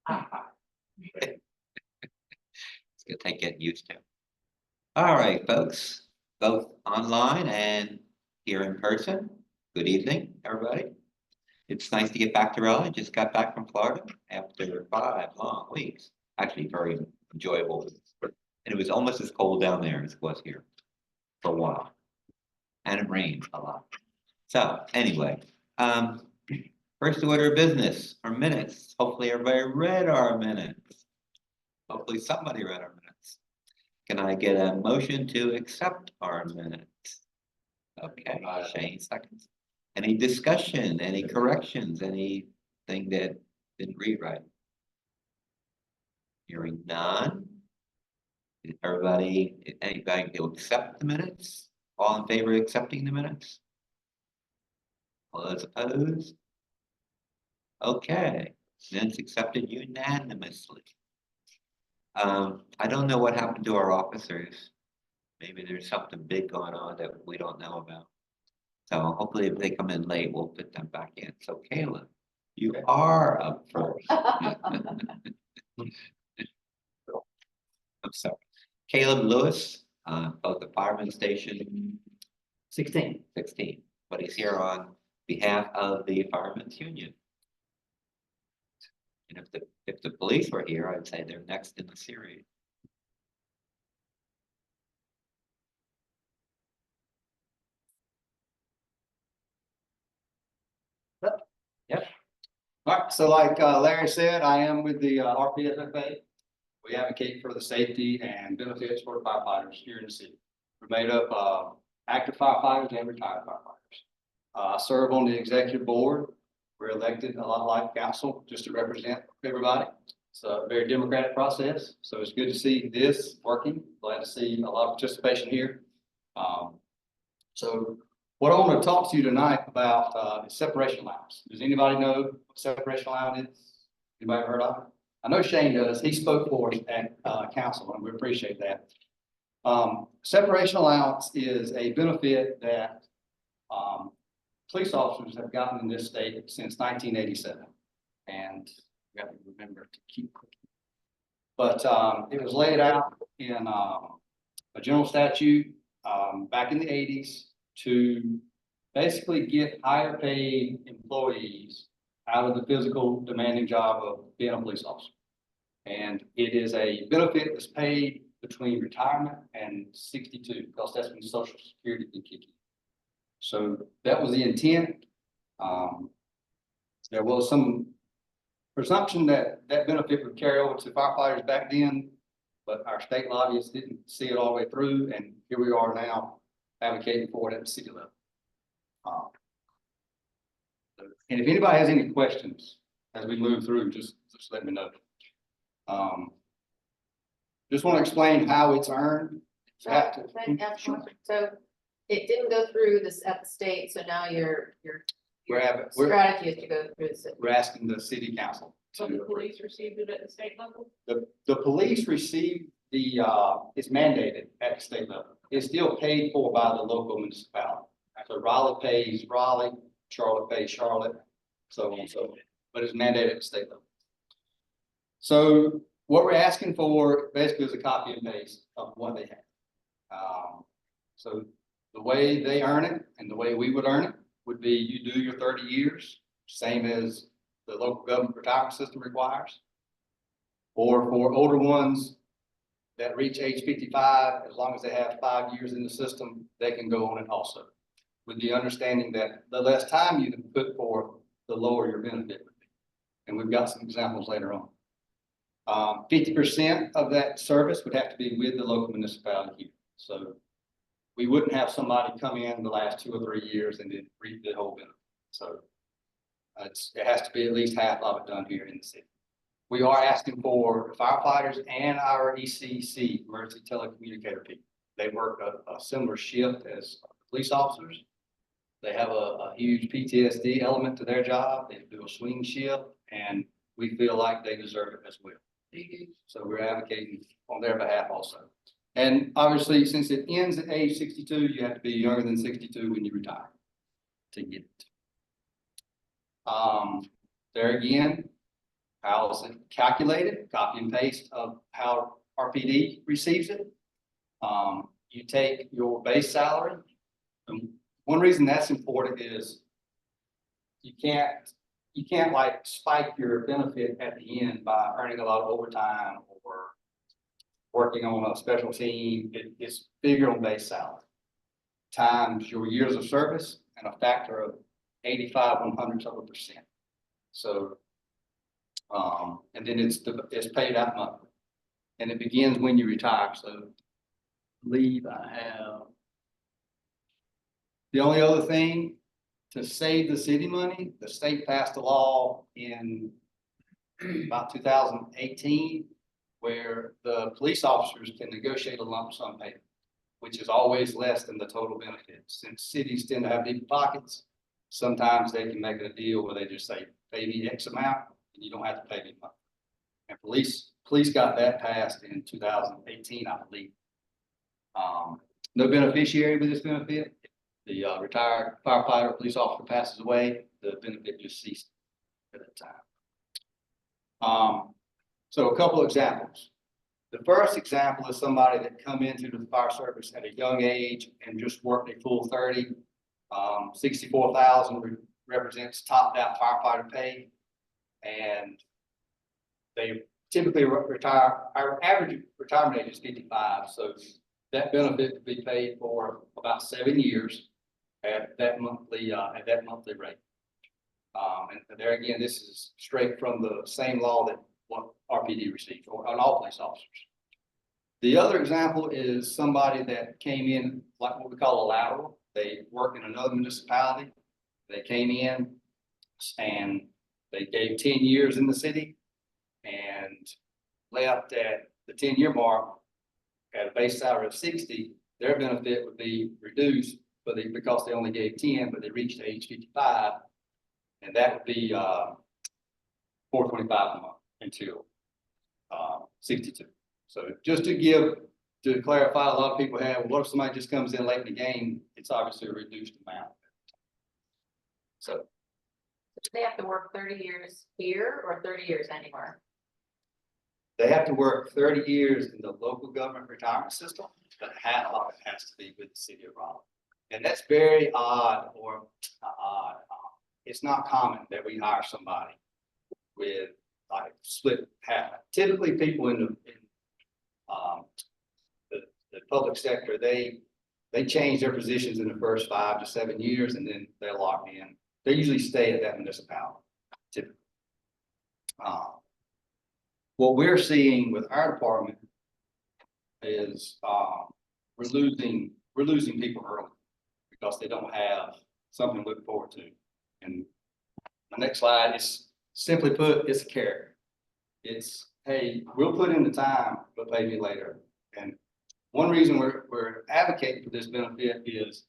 It's gonna take getting used to. All right, folks, both online and here in person. Good evening, everybody. It's nice to get back to Raleigh. Just got back from Florida after 5 long weeks. Actually, very enjoyable. And it was almost as cold down there as it was here for a while. And it rained a lot. So anyway, first order of business, our minutes. Hopefully everybody read our minutes. Hopefully somebody read our minutes. Can I get a motion to accept our minutes? Okay, Shane seconds. Any discussion, any corrections, anything that didn't read right? Hearing none. Anybody will accept the minutes? All in favor of accepting the minutes? All those opposed? Okay, minutes accepted unanimously. I don't know what happened to our officers. Maybe there's something big going on that we don't know about. So hopefully if they come in late, we'll put them back in. So Caleb, you are up first. I'm sorry. Caleb Lewis, both the fireman station 16, but he's here on behalf of the Firemen's Union. And if the police were here, I'd say they're next in the series. Yep. All right, so like Larry said, I am with the RPFFA. We advocate for the safety and benefits for firefighters here in the city. We're made up of active firefighters and retired firefighters. I serve on the executive board. We're elected a lot like council just to represent everybody. It's a very democratic process. So it's good to see this working. Glad to see a lot of participation here. So what I want to talk to you tonight about is separation allowance. Does anybody know what separation allowance is? Anybody heard of it? I know Shane does. He spoke for us at council, and we appreciate that. Separation allowance is a benefit that police officers have gotten in this state since 1987. And you got to remember to keep clicking. But it was laid out in a general statute back in the 80s to basically get higher paid employees out of the physical demanding job of being a police officer. And it is a benefit that's paid between retirement and 62, because that's when Social Security can kick in. So that was the intent. There was some presumption that that benefit would carry over to firefighters back then, but our state lobbyists didn't see it all the way through, and here we are now advocating for it at the city level. And if anybody has any questions as we move through, just let me know. Just want to explain how it's earned. So it didn't go through this at the state, so now your strategy is to go through the city. We're asking the city council. So the police received it at the state level? The police received the, it's mandated at the state level. It's still paid for by the local municipality. So Raleigh pays Raleigh, Charlotte pays Charlotte, so on and so on. But it's mandated at the state level. So what we're asking for basically is a copy and paste of what they have. So the way they earn it and the way we would earn it would be you do your 30 years, same as the local government retirement system requires. Or for older ones that reach age 55, as long as they have 5 years in the system, they can go on it also. With the understanding that the less time you can put forth, the lower your benefit would be. And we've got some examples later on. 50% of that service would have to be with the local municipality here. So we wouldn't have somebody come in the last 2 or 3 years and then reap the whole benefit. So it has to be at least half of it done here in the city. We are asking for firefighters and our ECC, emergency telecommunicator people. They work a similar shift as police officers. They have a huge PTSD element to their job. They do a swing shift, and we feel like they deserve it as well. So we're advocating on their behalf also. And obviously, since it ends at age 62, you have to be younger than 62 when you retire to get it. There again, How is it calculated? Copy and paste of how RPD receives it. You take your base salary. And one reason that's important is you can't like spike your benefit at the end by earning a lot of overtime or working on a special team. It's figured on base salary times your years of service and a factor of 85/100%. So, and then it's paid out monthly, and it begins when you retire. So, I believe I have the only other thing to save the city money. The state passed a law in about 2018 where the police officers can negotiate a lump sum payment, which is always less than the total benefit. Since cities tend to have deep pockets, sometimes they can make a deal where they just say, pay me X amount and you don't have to pay me money. And police got that passed in 2018, I believe. No beneficiary with this benefit. The retired firefighter, or police officer passes away, the benefit just ceased at that time. So a couple of examples. The first example is somebody that come into the fire service at a young age and just worked a full 30. 64,000 represents topped out firefighter pay. And they typically retire, our average retirement age is 55. So that benefit to be paid for about 7 years at that monthly rate. And there again, this is straight from the same law that what RPD received or on all police officers. The other example is somebody that came in like what we call a lateral. They work in another municipality. They came in and they gave 10 years in the city and left at the 10-year mark at a base salary of 60. Their benefit would be reduced, but because they only gave 10, but they reached age 55, and that would be $425 a month until 62. So just to clarify, a lot of people have, what if somebody just comes in late in the game? It's obviously a reduced amount. So Do they have to work 30 years here or 30 years anywhere? they have to work 30 years in the local government retirement system, but half of it has to be with the city of Raleigh. And that's very odd, or odd. It's not common that we hire somebody with like split half. Typically people in the public sector, they change their positions in the first 5 to 7 years and then they're locked in. They usually stay at that municipality, typically. What we're seeing with our department is we're losing people early because they don't have something to look forward to. And my next slide is simply put, it's a carrot. It's, hey, we'll put in the time, but pay me later. And one reason we're advocating for this benefit is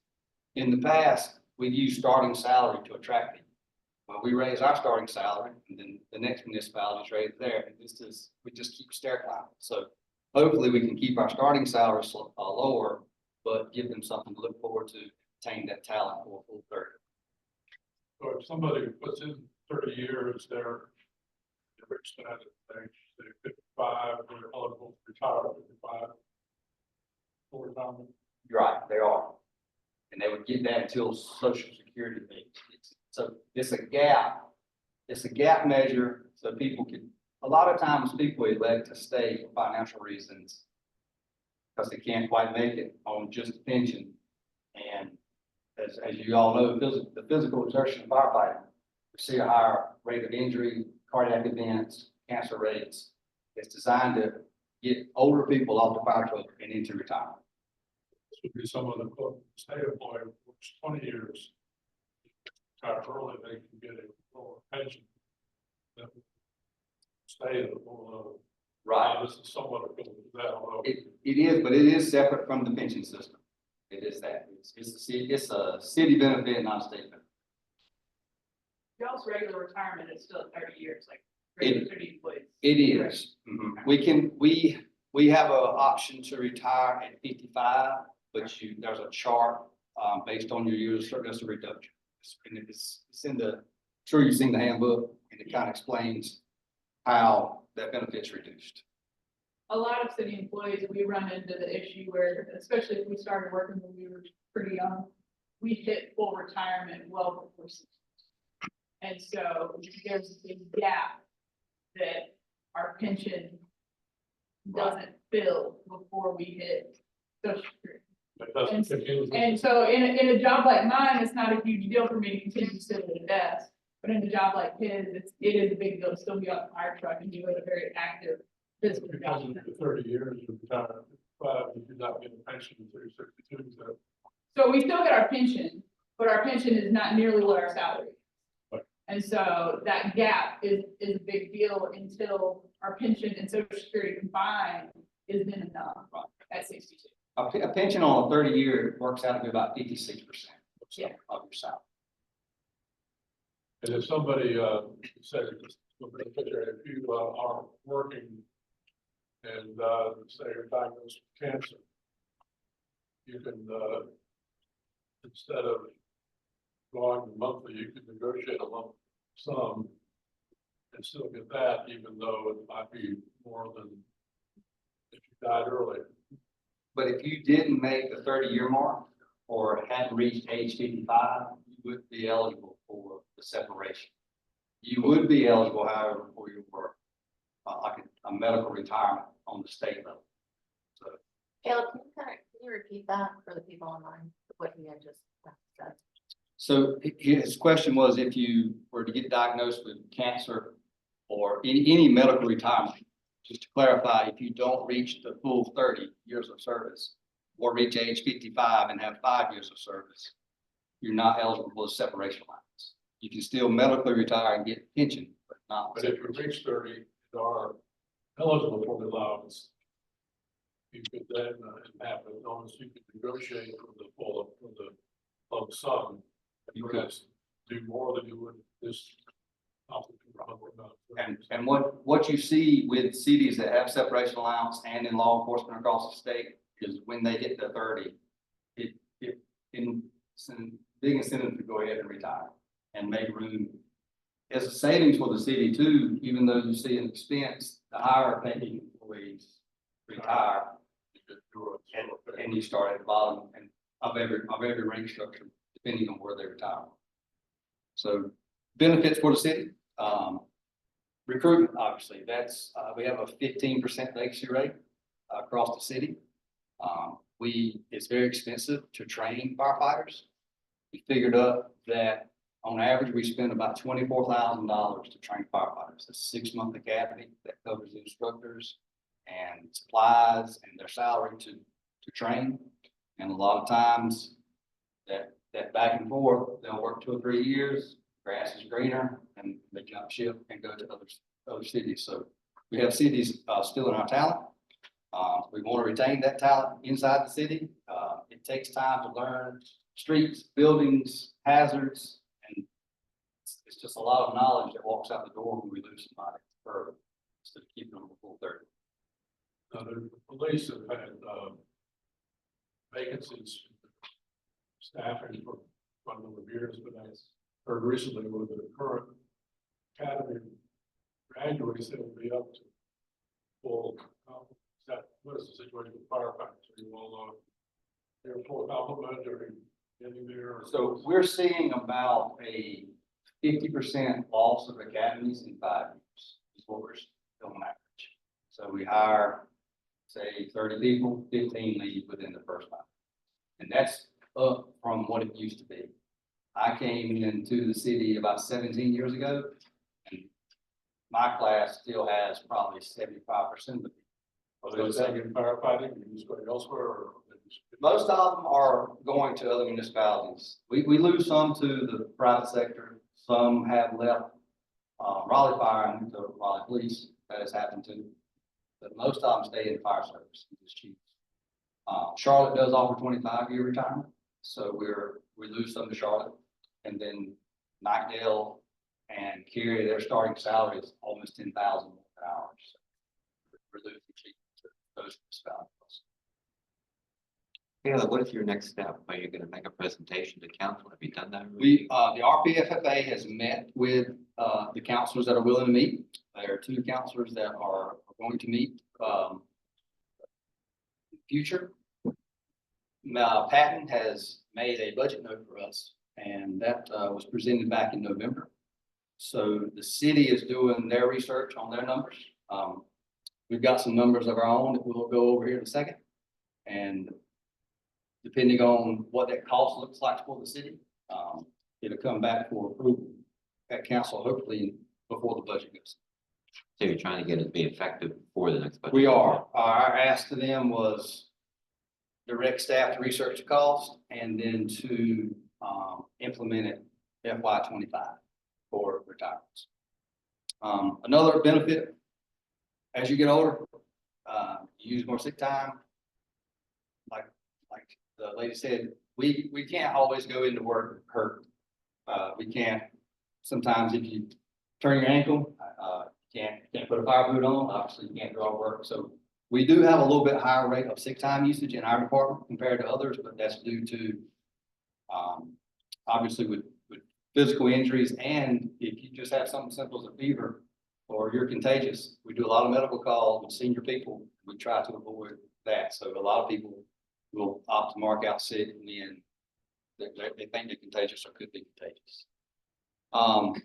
in the past, we've used starting salary to attract people. Well, we raise our starting salary and then the next municipalities raise theirs. And we just keep stair climbing. So hopefully we can keep our starting salary lower, but give them something to look forward to, attain that talent for a full 30. So if somebody puts in 30 years, they're extended, they're 55, they're eligible to retire at 55. Full retirement. Right, they are. And they would get that until Social Security age. So it's a gap. It's a gap measure so people can, a lot of times people elect to stay for financial reasons because they can't quite make it on just a pension. And as you all know, the physical exertion of firefighting, we see a higher rate of injury, cardiac events, cancer rates. It's designed to get older people off the fire truck and into retirement. This would be someone that state employee works 20 years. Retire early, they can get a lower pension. That would stay at the full level. Right. This is somewhat equivalent to that, although It is, but it is separate from the pension system. It is that. It's a city benefit, not a state benefit. Y'all's regular retirement is still 30 years, like regular city employees. It is. We have an option to retire at 55, but there's a chart based on your years of service, a reduction. And it's in the, sure you've seen the handbook, and it kind of explains how that benefit's reduced. A lot of city employees, we run into the issue where, especially if we started working when we were pretty young, we hit full retirement well before 60. And so there's a gap that our pension doesn't fill before we hit social security. And so in a job like mine, it's not a huge deal for me to continue to sit at a desk. But in a job like his, it is a big deal to still be on the fire truck and do a very active physical Because job. of the 30 years, you're retired, but you do not get a pension until you're 62, so. So we still get our pension, but our pension is not nearly what our salary is. Right. And so that gap is a big deal until our pension and social security combined is then enough at 62. A pension on a 30-year works out to be about 56% Yeah. of your salary. And if somebody, says, if you are working and, say you're diagnosed with cancer, you can, instead of going monthly, you can negotiate a lump sum and still get that, even though it might be more than if you died early. But if you didn't make the 30-year mark or hadn't reached age 55, you would be eligible for the separation. You would be eligible, however, for your work, like a medical retirement on the state level. So Caleb, can you repeat that for the people online, what you had just said? So his question was, if you were to get diagnosed with cancer or any medical retirement, just to clarify, if you don't reach the full 30 years of service or reach age 55 and have 5 years of service, you're not eligible for the separation allowance. You can still medically retire and get pension, but not. But if you reach 30, you are eligible for the allowance. You could then have it, almost you could negotiate for the full, for the lump sum. You And could. perhaps do more than you would this. And what you see with cities that have separation allowance and in law enforcement across the state is when they get to 30, it big incentive to go ahead and retire and make room. It's a savings for the city too, even though you see an expense, the higher paying employees retire and you start at the bottom and of every rank structure, depending on where they retire. So benefits for the city. Recruitment, obviously, that's, we have a 15% vacancy rate across the city. It's very expensive to train firefighters. We figured up that on average, we spend about $24,000 to train firefighters. It's a 6-month academy that covers the instructors and supplies and their salary to train. And a lot of times that back and forth, they'll work 2 or 3 years, grass is greener, and they jump ship and go to other cities. So we have cities still in our talent. We want to retain that talent inside the city. It takes time to learn streets, buildings, hazards, and it's just a lot of knowledge that walks out the door when we lose somebody further instead of keeping them a full 30. The police have had vacancies, staffing for a number of years, but I heard recently with the current academy graduates, it will be up to full. What is the situation with firefighters? Are you all their full complement or getting there? So we're seeing about a 50% loss of academies in 5 years is what we're still on average. So we hire, say, 30 people, 15 leave within the first 5. And that's up from what it used to be. I came into the city about 17 years ago, and my class still has probably 75% of the people. Are they taking firefighting and just going elsewhere? Or Most of them are going to other municipalities. We lose some to the private sector. Some have left Raleigh Fire and to Raleigh Police. That has happened to. But most of them stay in the fire service. It's cheap. Charlotte does offer 25-year retirement. So we lose some to Charlotte. And then Knightdale and Cary, their starting salary is almost $10,000 an hour. So we're losing cheap to those municipalities. Caleb, what is your next step? Are you going to make a presentation to council? Have you done that? The RPFFA has met with the councilors that are willing to meet. There are two counselors that are going to meet, in the future. Patton has made a budget note for us, and that, was presented back in November. So the city is doing their research on their numbers. We've got some numbers of our own that we'll go over here in a second. And depending on what that cost looks like for the city, it'll come back for approval at council, hopefully before the budget goes. So you're trying to get it to be effective for the next budget? We are. Our ask to them was direct staff to research the cost and then to implement it FY 25 for retirements. Another benefit, as you get older, you use more sick time. Like the lady said, we can't always go into work hurt. We can't. Sometimes if you turn your ankle, can't put a fire boot on. Obviously, you can't do all work. So we do have a little bit higher rate of sick time usage in our department compared to others, but that's due to obviously with physical injuries, and if you just have something simple as a fever or you're contagious, we do a lot of medical calls with senior people. We try to avoid that. So a lot of people will opt to mark out sick when they think they're contagious or could be contagious.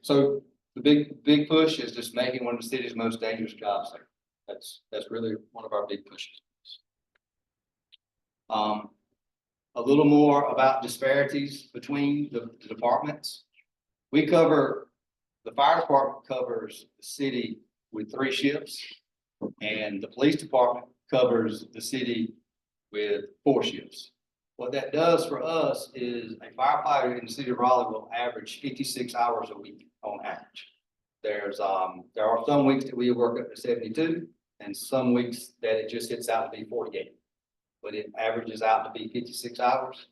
So the big push is just making one of the city's most dangerous jobs there. That's really one of our big pushes. A little more about disparities between the departments. The fire department covers the city with 3 shifts, and the police department covers the city with 4 shifts. What that does for us is a firefighter in the city of Raleigh will average 56 hours a week on average. There are some weeks that we work up to 72, and some weeks that it just hits out to be 48, but it averages out to be 56 hours.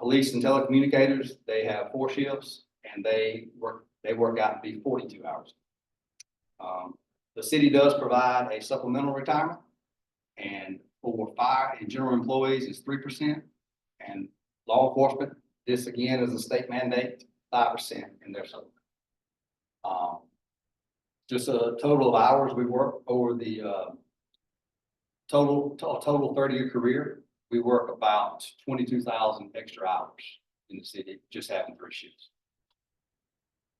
Police and telecommunicators, they have 4 shifts, and they work out to be 42 hours. The city does provide a supplemental retirement, and for fire and general employees is 3%, and law enforcement, this again is a state mandate, 5% in their supplement. Just a total of hours we work over the total 30-year career, we work about 22,000 extra hours in the city, just having 3 shifts.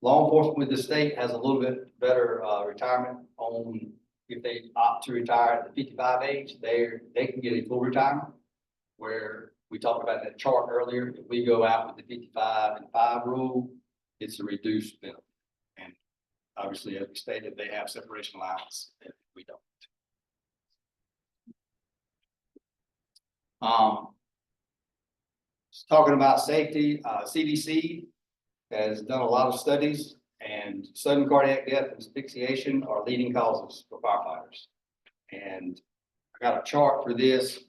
Law enforcement with the state has a little bit better retirement on, if they opt to retire at the 55 age, they can get a full retirement, where we talked about that chart earlier. If we go out with the 55 and 5 rule, it's a reduced benefit. And obviously, as we stated, they have separation allowance if we don't. Talking about safety, CDC has done a lot of studies, and sudden cardiac death and asphyxiation are leading causes for firefighters. And I got a chart for this.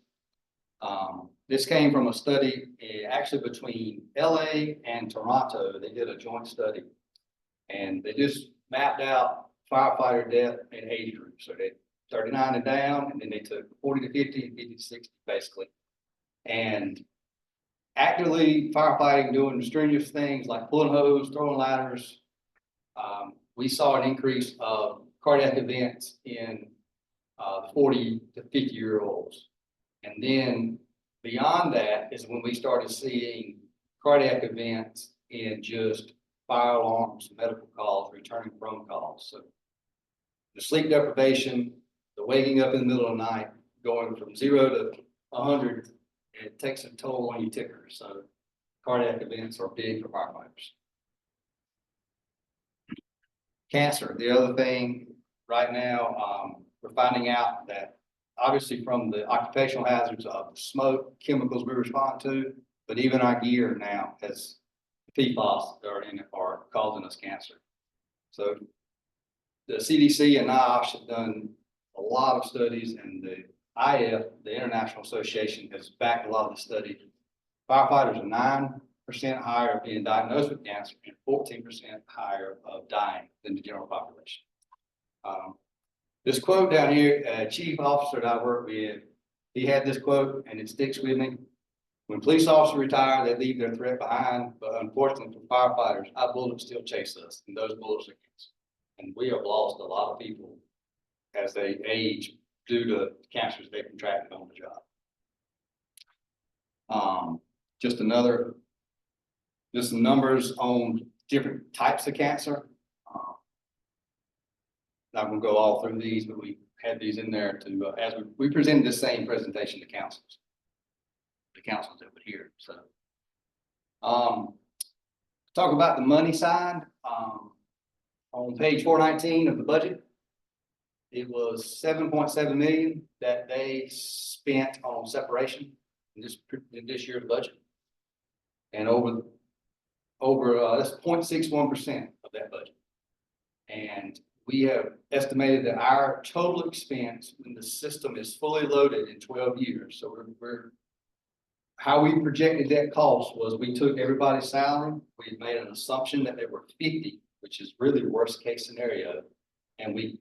This came from a study actually between LA and Toronto. They did a joint study, and they just mapped out firefighter death in age groups. So they 39 and down, and then they took 40 to 50 and 50 to 60 basically. And actively firefighting, doing strenuous things like pulling hose, throwing ladders, we saw an increase of cardiac events in the 40 to 50-year-olds. And then beyond that is when we started seeing cardiac events in just fire alarms, medical calls, returning from calls. So the sleep deprivation, the waking up in the middle of the night, going from 0 to 100, it takes a toll on your ticker. So cardiac events are big for firefighters. Cancer, the other thing right now, we're finding out that obviously from the occupational hazards of the smoke, chemicals we respond to, but even our gear now has PFAS that are in it are causing us cancer. So the CDC and NIOSH have done a lot of studies, and the IF, the International Association, has backed a lot of the study. Firefighters are 9% higher of being diagnosed with cancer and 14% higher of dying than the general population. This quote down here, chief officer that I work with, he had this quote, and it sticks with me. When police officers retire, they leave their threat behind, but unfortunately for firefighters, our bullets still chase us, and those bullets are cancer. And we have lost a lot of people as they age due to cancers they contracted on the job. Just some numbers on different types of cancer. Not gonna go all through these, but we had these in there to, as we presented the same presentation to councils. The councils that were here, so. Talk about the money side, on page 419 of the budget. It was 7.7 million that they spent on separation in this year's budget. And over that's 0.61% of that budget. And we have estimated that our total expense when the system is fully loaded in 12 years. So how we projected that cost was we took everybody's salary, we made an assumption that they were 50, which is really worst case scenario. And we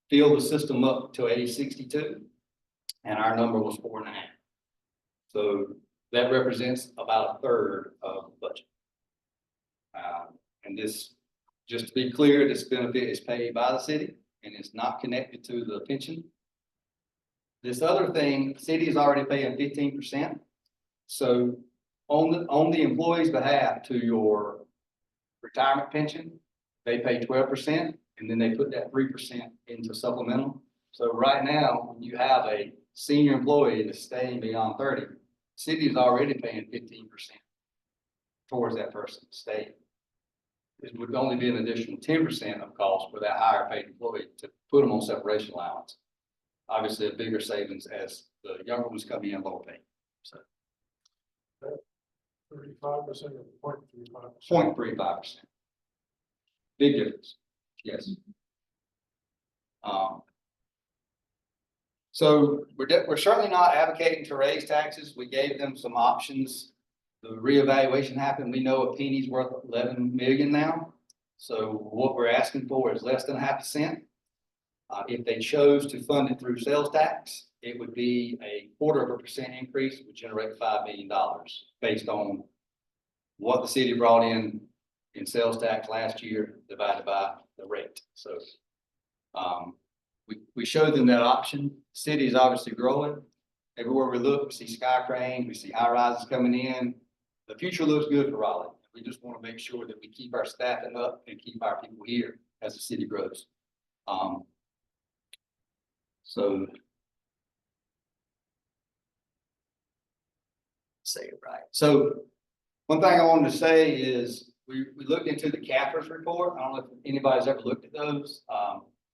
filled the system up to age 62, and our number was 4.5. So that represents about a third of the budget. And this, just to be clear, this benefit is paid by the city and it's not connected to the pension. This other thing, the city is already paying 15%. So on the employee's behalf to your retirement pension, they pay 12%, and then they put that 3% into supplemental. So right now, when you have a senior employee that's staying beyond 30, the city is already paying 15% towards that person staying. It would only be an additional 10% of cost for that higher paid employee to put them on separation allowance. Obviously, a bigger savings as the younger ones come in lower pay. So 35% or 0.35%. 0.35%. Big difference. Yes. So we're certainly not advocating to raise taxes. We gave them some options. The reevaluation happened. We know a penny's worth 11 million now. So what we're asking for is less than 0.5 cent. If they chose to fund it through sales tax, it would be a 0.25% increase, would generate $5 million based on what the city brought in sales tax last year divided by the rate. So we showed them that option. City is obviously growing. Everywhere we look, we see sky cranes, we see high rises coming in. The future looks good for Raleigh. We just want to make sure that we keep our staffing up and keep our people here as the city grows. So say it right. So one thing I wanted to say is we looked into the CAFR's report. I don't know if anybody's ever looked at those.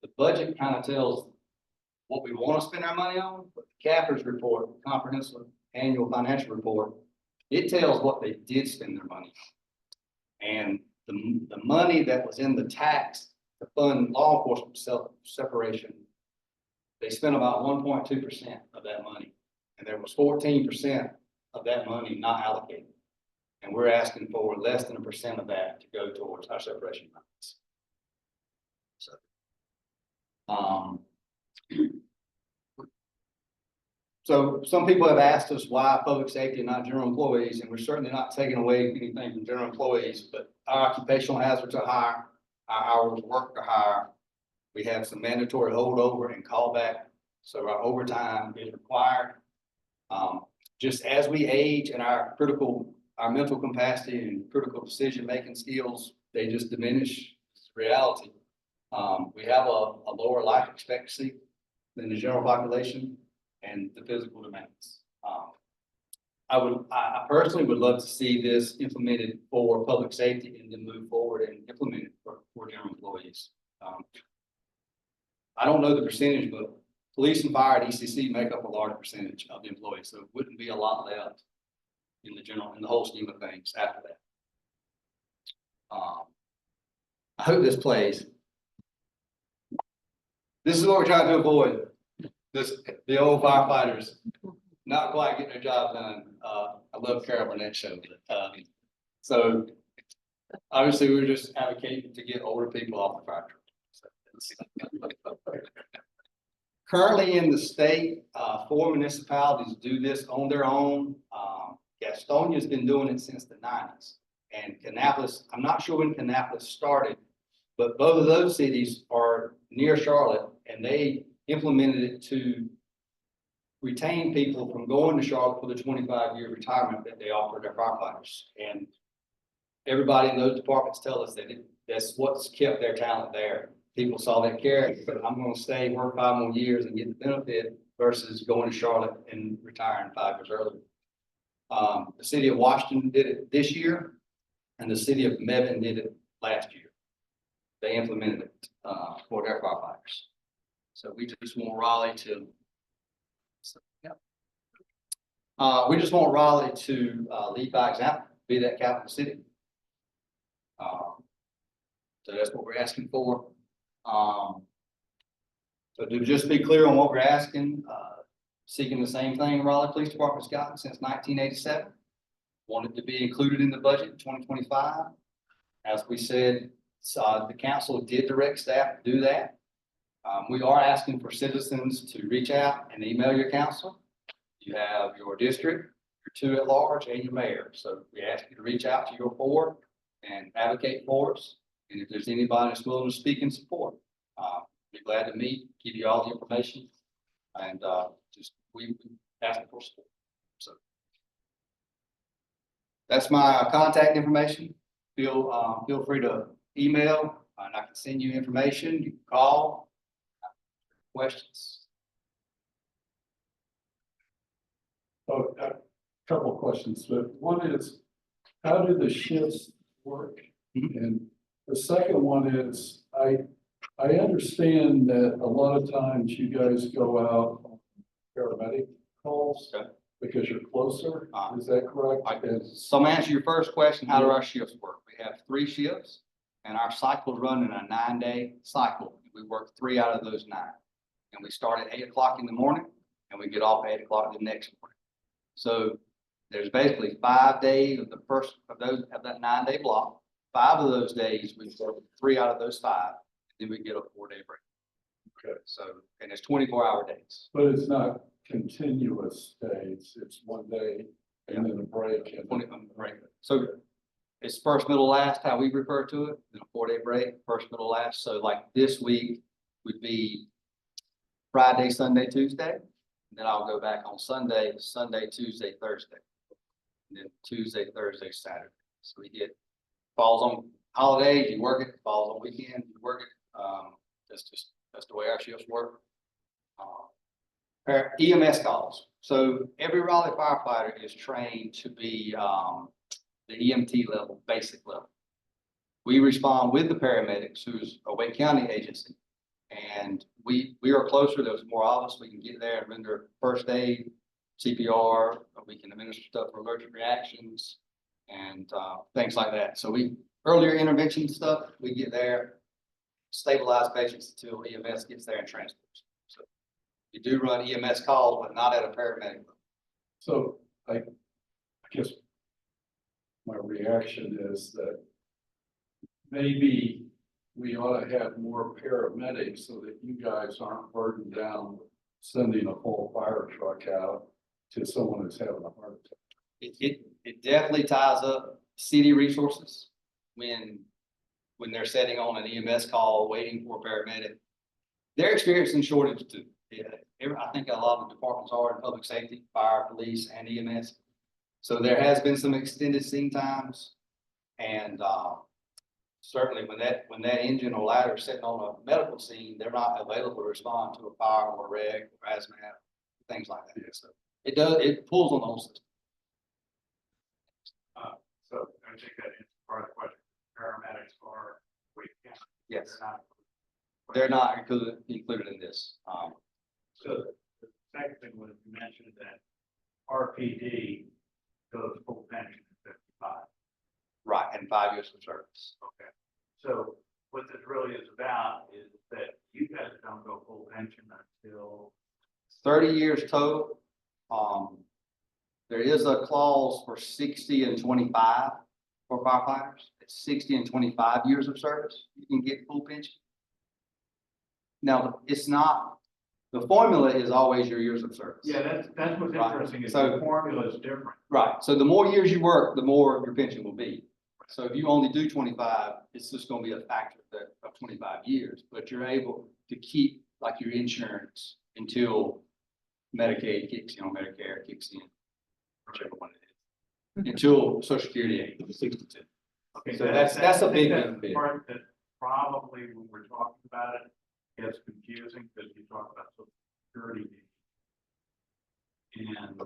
The budget kind of tells what we want to spend our money on, but the CAFR's report, comprehensive annual financial report, it tells what they did spend their money on. And the money that was in the tax to fund law enforcement separation, they spent about 1.2% of that money. And there was 14% of that money not allocated. And we're asking for less than 1% of that to go towards our separation funds. So some people have asked us why public safety and not general employees, and we're certainly not taking away anything from general employees, but our occupational hazards are higher, our hours of work are higher. We have some mandatory holdover and callback, so our overtime is required. Just as we age and our mental capacity and critical decision-making skills, they just diminish. It's reality. We have a lower life expectancy than the general population and the physical demands. I personally would love to see this implemented for public safety and then move forward and implement it for general employees. I don't know the percentage, but police and fire at ECC make up a large percentage of the employees, so it wouldn't be a lot left in the whole scheme of things after that. I hope this plays. This is what we're trying to avoid. The old firefighters not quite getting their job done. I love Carol Burnett show. So obviously we're just advocating to get older people off the fire truck. Currently in the state, 4 municipalities do this on their own. Gastonia's been doing it since the 90s. And Kannapolis, I'm not sure when Kannapolis started But both of those cities are near Charlotte, and they implemented it to retain people from going to Charlotte for the 25-year retirement that they offer their firefighters. And everybody in those departments tell us that that's what's kept their talent there. People saw that character, but I'm gonna stay, work 5 more years and get the benefit versus going to Charlotte and retiring 5 years earlier. The city of Washington did it this year, and the city of Mebane did it last year. They implemented it for their firefighters. So we just want Raleigh to, we just want Raleigh to lead by example, be that capital city. So that's what we're asking for. So to just be clear on what we're asking, seeking the same thing Raleigh Police Department's gotten since 1987. Wanted to be included in the budget in 2025. As we said, the council did direct staff to do that. We are asking for citizens to reach out and email your council. You have your district, your 2 at large, and your mayor. So we ask you to reach out to your board and advocate for us. And if there's anybody that's willing to speak in support, be glad to meet, give you all the information, and just we ask for support. So that's my contact information. Feel free to email, and I can send you information. You can call. Questions? So a couple of questions, but one is, how do the shifts work? And the second one is, I understand that a lot of times you guys go out on paramedic calls because you're closer. Is that correct? So I'm gonna answer your first question. How do our shifts work? We have 3 shifts, and our cycles run in a 9-day cycle. We work 3 out of those 9, and we start at 8 o'clock in the morning, and we get off at 8 o'clock the next morning. So there's basically 5 days of the first of that 9-day block. 5 of those days we work 3 out of those 5, and then we get a 4-day break. Okay. So, and it's 24-hour days. But it's not continuous days, it's 1 day and then a break. And 20 break. So it's first, middle, last, how we refer to it, then a 4-day break, first, middle, last. So like this week would be Friday, Sunday, Tuesday. And then I'll go back on Sunday, Tuesday, Thursday. And then Tuesday, Thursday, Saturday. So we get, falls on holidays, you work it, falls on weekends, you work it. That's the way our shifts work. EMS calls. So every Raleigh firefighter is trained to be the EMT level, basic level. We respond with the paramedics, who's a Wake County agency. And we are closer, there's more of us, we can get there and render first aid, CPR, we can administer stuff for allergic reactions and things like that. So earlier intervention stuff, we get there, stabilize patients until EMS gets there and transports. So you do run EMS calls, but not at a paramedic level. So I guess my reaction is that maybe we ought to have more paramedics so that you guys aren't burdened down with sending a full fire truck out to someone who's having a heart attack. It definitely ties up city resources when they're setting on an EMS call, waiting for a paramedic. They're experiencing shortage too. I think a lot of the departments are in public safety, fire, police, and EMS. So there has been some extended scene times, and certainly when that engine or ladder is sitting on a medical scene, they're not available to respond to a fire or a wreck or hazmat, things like that. So it pulls on the whole system. So I think that is part of the question. Paramedics are Wake County. Yes. They're not included in this. So the second thing was you mentioned that RPD goes full pension at 55. Right, and 5 years of service. Okay. So what this really is about is that you guys don't go full pension until 30 years total. There is a clause for 60 and 25 for firefighters. It's 60 and 25 years of service. You can get full pension. Now, it's not, the formula is always your years of service. Yeah, that's what's Right. interesting is So- the formula is different. Right. So the more years you work, the more your pension will be. So if you only do 25, it's just gonna be a factor of 25 years, but you're able to keep like your insurance until Medicaid kicks in, or Medicare kicks in, whichever one it is, until Social Security age, 62. Okay, So that's a I think big that's benefit. the part that probably when we're talking about it, gets confusing because you talk about Social Security. And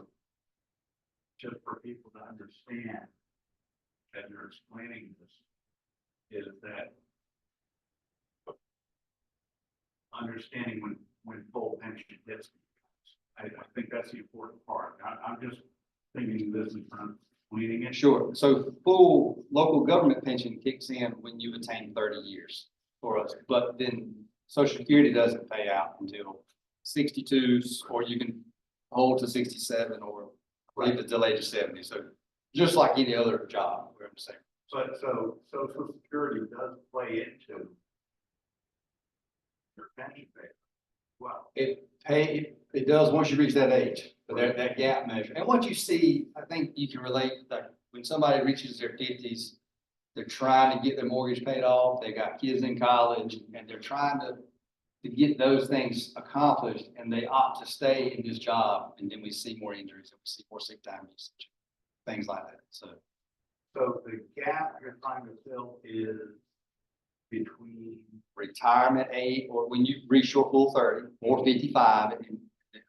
just for people to understand, as you're explaining this, is that understanding when full pension hits. I think that's the important part. I'm just thinking this in terms of explaining it. Sure. So full local government pension kicks in when you attain 30 years for us, but then Social Security doesn't pay out until 62, or you can hold to 67 or leave it till age of 70. So just like any other job, we're saying. But so Social Security does play into your pension pay. Well, It does once you reach that age, but that gap measure. And what you see, I think you can relate, like when somebody reaches their 50s, they're trying to get their mortgage paid off, they got kids in college, and they're trying to get those things accomplished, and they opt to stay in this job, and then we see more injuries, and we see more sick time usage, things like that. So the gap you're trying to fill is between, retirement age, or when you reach your full 30 or 55, and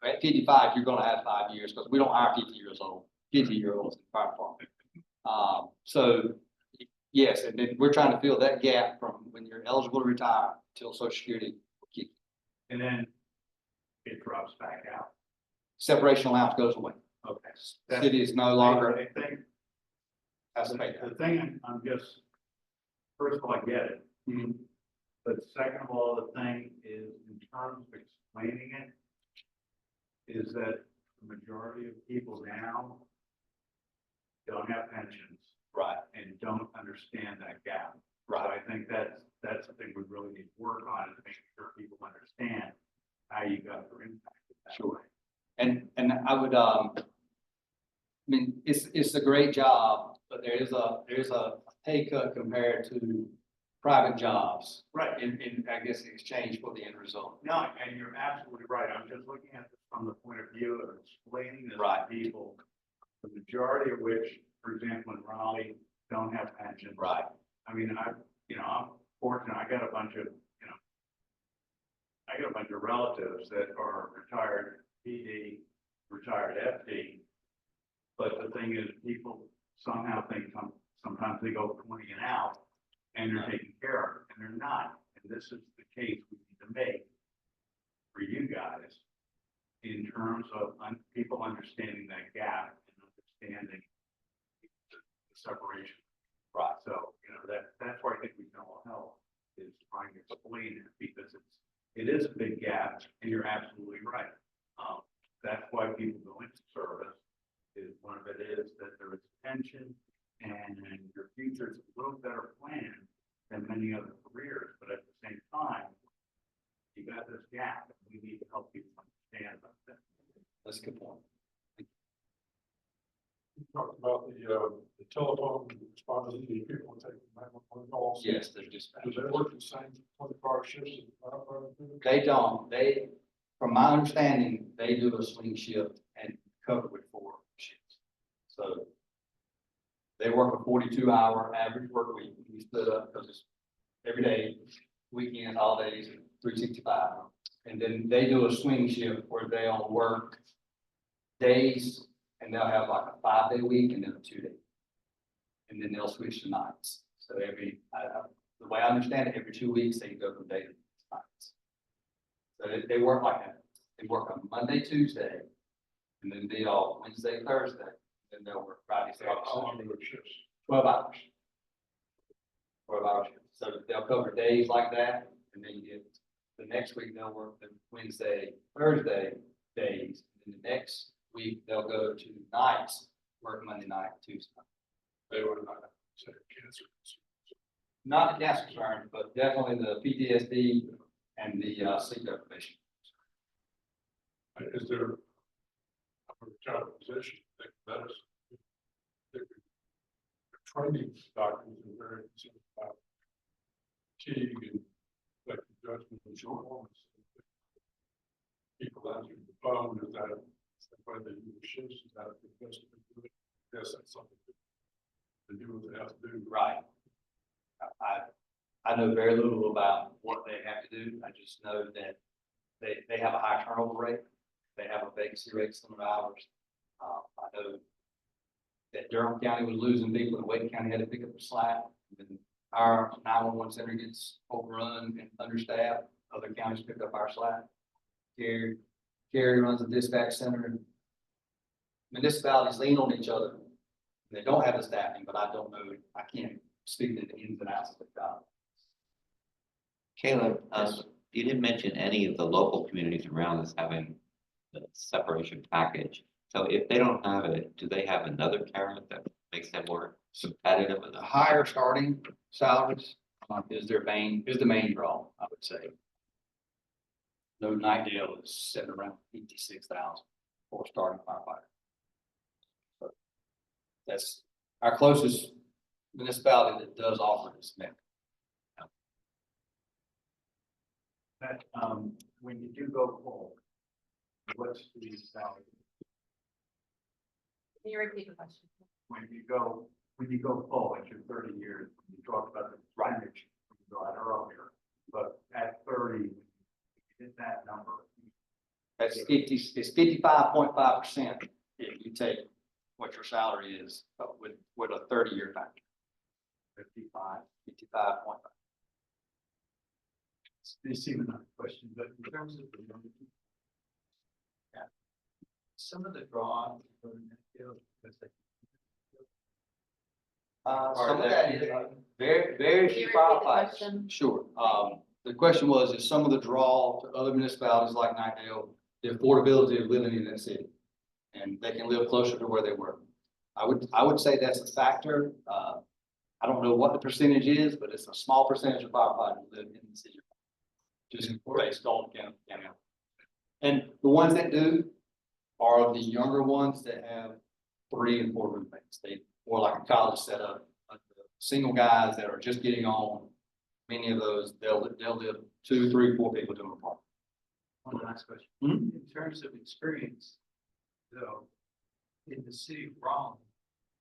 at 55, you're gonna have 5 years, because we don't hire 50-year-olds in the fire department. So yes, and then we're trying to fill that gap from when you're eligible to retire till Social Security will kick in. and then it drops back out. Separation allowance goes away. Okay. City is no longer I think has to pay that. the thing I'm just, first of all, I get it. Mhm. But second of all, the thing is, in terms of explaining it, is that the majority of people now don't have pensions Right, and don't understand that gap. So right. I think that's the thing we really need to work on, is making sure people understand how you got their impact that Sure. way. And I would, I mean, it's a great job, but there's a pay cut compared to private jobs. Right. In I guess, in exchange for the end result. No, and you're absolutely right. I'm just looking at this from the point of view of explaining this Right. to people, the majority of which, for example, in Raleigh, don't have pensions. Right. I mean, I'm fortunate. I got a bunch of relatives that are retired PD, retired FD. But the thing is, people somehow think sometimes they go 20 and out, and they're taken care of, and they're not. And this is the case we need to make for you guys in terms of people understanding that gap and understanding the separation. Right. So, that's where I think we can all help, is trying to explain it, because it is a big gap, and you're absolutely right. That's why people go into service, is one of it is that there is pension, and your future is a little better planned than many other careers, but at the same time, you got this gap, and we need to help people understand about that. That's a good point. You talked about the telephone responsibility, people taking 911 calls. Yes, they're just. Do they work the same 24-hour shifts as the firefighters do? They don't. From my understanding, they do a swing shift and cover with 4 shifts. So they work a 42-hour average work week. We split up because it's every day, weekends, holidays, 365. And then they do a swing shift where they'll work days, and they'll have like a 5-day week and then a 2-day. And then they'll switch to nights. So the way I understand it, every 2 weeks, they go from day to nights. So they work like that. They work on Monday, Tuesday, and then they all Wednesday, Thursday, then they'll work Friday, Saturday, How long Sunday. are those shifts? 12 hours. 12 hours. So they'll cover days like that, and then you get the next week they'll work the Wednesday, Thursday days. And the next week they'll go to nights, work Monday night, Tuesday. They would not say cancer. Not the cancer concern, but definitely the PTSD and the sleep deprivation. Is there a job position that is training doctors are very concerned about fatigue and like judgment and short moments. People answering the phone, is that when they do the shifts, is that the best thing to do? Yes, that's something to do what they have to do. Right. I know very little about what they have to do. I just know that they have a high turnover rate. They have a vacancy rate some of the hours. I know that Durham County was losing people and Wake County had to pick up the slack. And our 911 center gets overrun and understaffed. Other counties pick up our slack. Gary runs the dispatch center. Municipalities lean on each other. They don't have the staffing, but I don't know. I can't speak to the ins and outs of the job. Caleb, Yes. you didn't mention any of the local communities around us having the separation package. So if they don't have it, do they have another carrot that makes them more competitive? The higher starting salaries is the main draw, I would say. No night deal is set around 56,000 for starting firefighter. So that's our closest municipality that does offer this mix. That, when you do go full, what's the salary? Can you repeat the question? When you go full at your 30 years, you talked about the range, when you go out earlier, but at 30, you hit that number. That's 50, it's 55.5% if you take what your salary is with a 30-year factor. 55.5. This is another question, but in terms of the money, yeah, some of the draw, Some of that is very Can you few repeat the firefighters. question? Sure. The question was, is some of the draw to other municipalities like Nightdale, the affordability of living in that city? And they can live closer to where they work. I would say that's a factor. I don't know what the percentage is, but it's a small percentage of firefighters live in the city. Just based on county. And the ones that do are the younger ones that have 3 and 4 roommates. They more like a college setup, like the single guys that are just getting on. Many of those, they'll live 2, 3, 4 people to an apartment. one last question. Mhm. In terms of experience, though, in the city of Raleigh,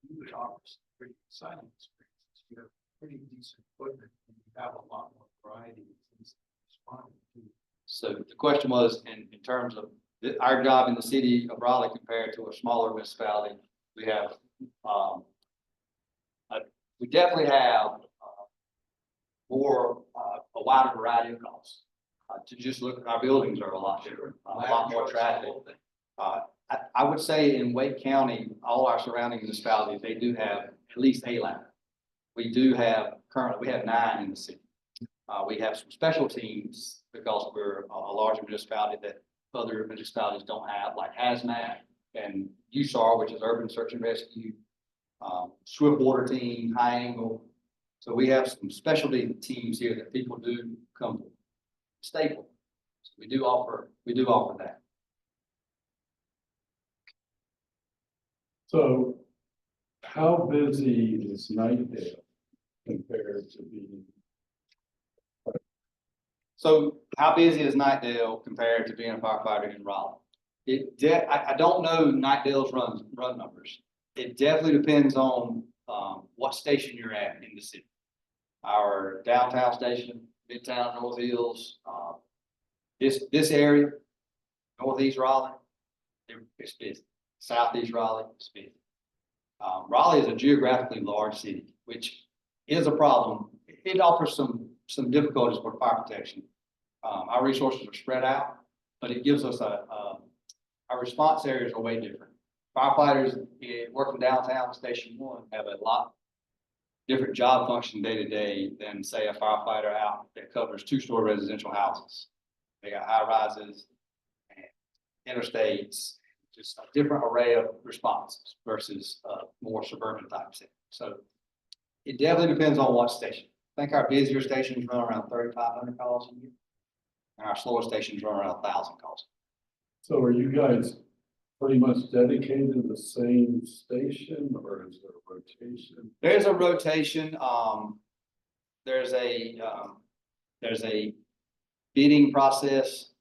you would offer some pretty exciting experiences. You have pretty decent equipment and you have a lot more variety of things to respond to. So the question was, in terms of our job in the city of Raleigh compared to a smaller municipality, we have, we definitely have a wider variety of calls. To just look, our buildings are a lot different, a lot more traffic. I would say in Wake County, all our surrounding municipalities, they do have at least a ladder. We do have currently, we have 9 in the city. We have some special teams because we're a larger municipality that other municipalities don't have, like hazmat and USAR, which is Urban Search and Rescue, Swift Water Team, High Angle. So we have some specialty teams here that people do come to. Staple. So we do offer that. So how busy is Nightdale compared to being? So how busy is Nightdale compared to being a firefighter in Raleigh? I don't know Nightdale's run numbers. It definitely depends on what station you're at in the city. Our downtown station, Midtown, North Hills, this area, Northeast Raleigh, it's busy. Southeast Raleigh, it's busy. Raleigh is a geographically large city, which is a problem. It offers some difficulties for fire protection. Our resources are spread out, but it gives us our response areas are way different. Firefighters working downtown Station 1 have a lot different job function day to day than say a firefighter out that covers 2-story residential houses. They got high rises and interstates, just a different array of responses versus more suburban type city. So it definitely depends on what station. I think our busier stations run around 3,500 calls a year, and our slower stations run around 1,000 calls. So are you guys pretty much dedicated to the same station, or is there a rotation? There's a rotation, there's a bidding process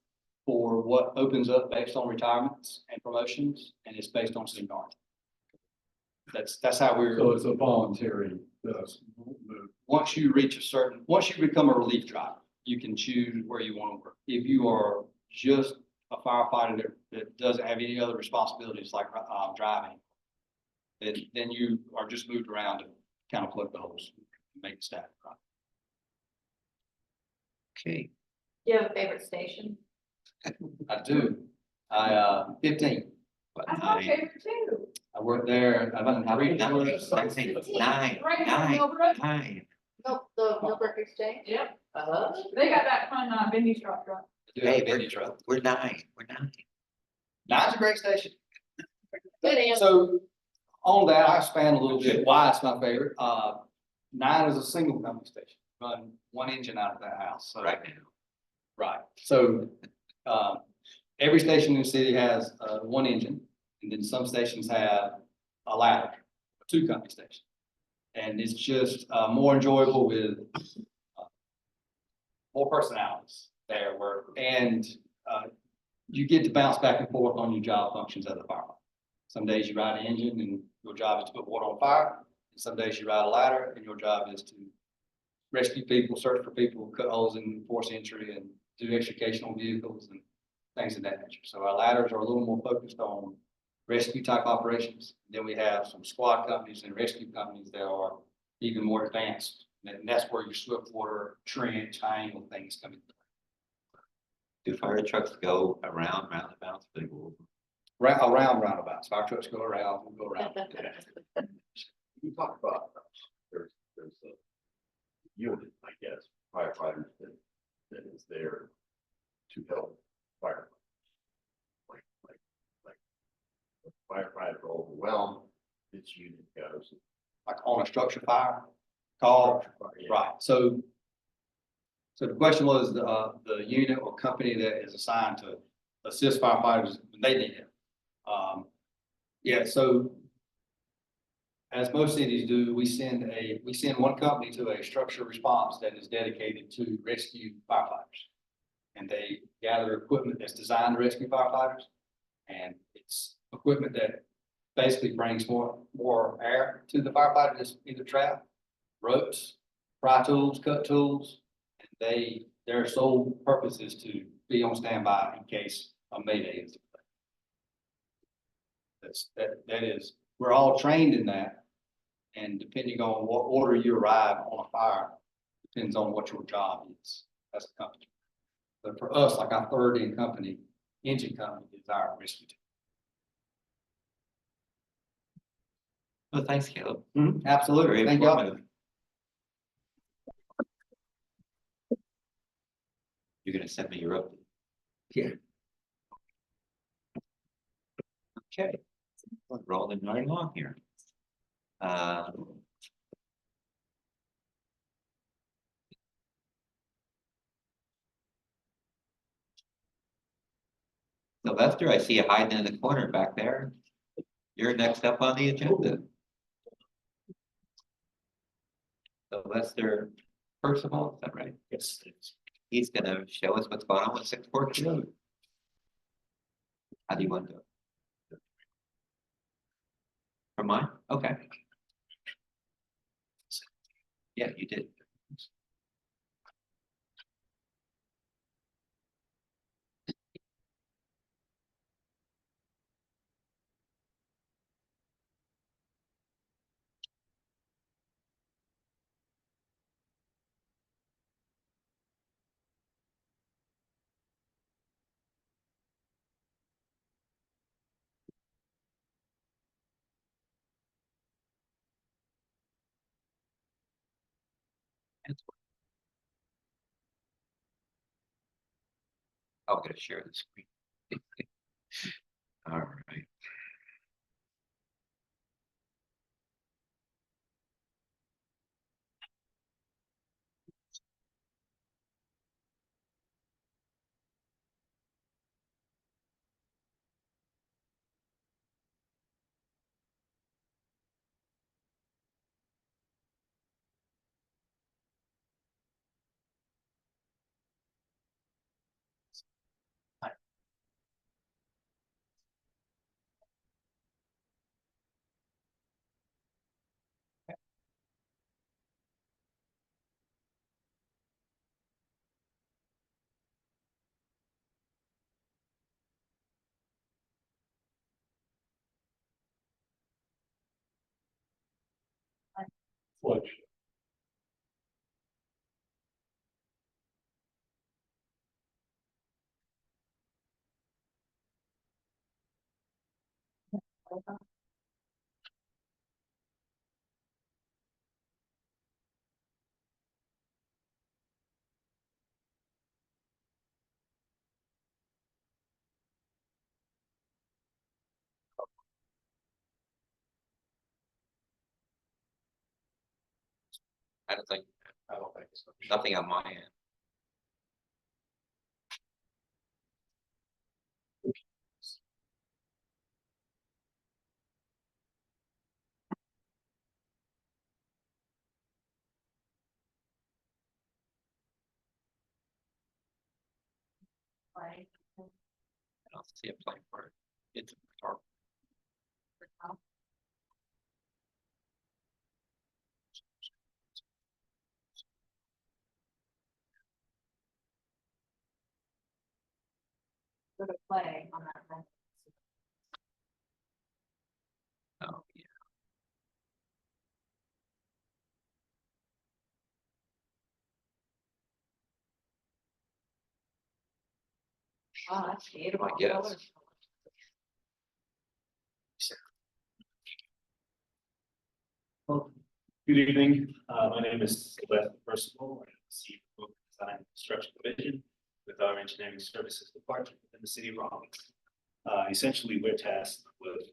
for what opens up based on retirements and promotions, and it's based on seniority. That's how So it's a voluntary, once you reach once you become a relief driver, you can choose where you want to work. If you are just a firefighter that doesn't have any other responsibilities like, driving, then you are just moved around to kind of plug the holes, make the staff. Right? Okay, Do you have a favorite station? I do. 15. but That's my nine, favorite too. I worked there. I've done three nine, tours. I think nine, Right, nine, Millbrook. nine. No, the Millbrook Exchange? Yep, Uh-huh. they got that fun, vintage truck. Hey, we're nine, we're nine. Nine's a great station. Good answer. So on that, I expand a little bit why it's my favorite. Nine is a single company station, run one engine out of that house. So, Right now. right. So, every station in the city has, one engine, and then some stations have a ladder, a two company station. And it's just, more enjoyable with, more personalities there and you get to bounce back and forth on your job functions as a firefighter. Some days you ride an engine and your job is to put water on fire. And some days you ride a ladder and your job is to rescue people, search for people, cut holes in force entry and do extricational vehicles and things of that nature. So our ladders are a little more focused on rescue type operations. Then we have some squad companies and rescue companies that are even more advanced. And that's where your swift water, trench, triangle things come in. Do fire trucks go around roundabouts? They go Around roundabouts, fire trucks go around, we go around. You talk about, there's a unit, I guess, firefighters that is there to help firefighters. Like firefighter overwhelmed, this unit goes. Like on a structure fire call, right, so the question was, the unit or company that is assigned to assist firefighters when they need it. Yeah, so as most cities do, we send one company to a structure response that is dedicated to rescue firefighters. And they gather equipment that's designed to rescue firefighters. And it's equipment that basically brings more air to the firefighter that's either trapped, ropes, pry tools, cut tools. And their sole purpose is to be on standby in case a mayday is. That is, we're all trained in that. And depending on what order you arrive on a fire, depends on what your job is as a company. But for us, like our third engine company is our rescue team. Well, thanks, Caleb. Absolutely. Very Thank y'all. informative. You're gonna send me your update? Yeah. Okay, we're rolling right along here. Sylvester, I see you hiding in the corner back there. You're next up on the agenda. Sylvester Percival, is that right? Yes. He's gonna show us what's going on with 6 Forks Road. How do you want to do it? From mine? Okay. Yeah, you did. I'm gonna share the screen. All right. Fletch. I don't think, so. nothing on my end. Like, I don't see a plan for it. It's dark. Go to play on that one. Oh, yeah. Oh, that's beautiful. I guess. Good evening, my name is Sylvester Percival. I'm the CEO of Design and Construction Division with our Engineering Services Department in the city of Raleigh. Essentially, we're tasked with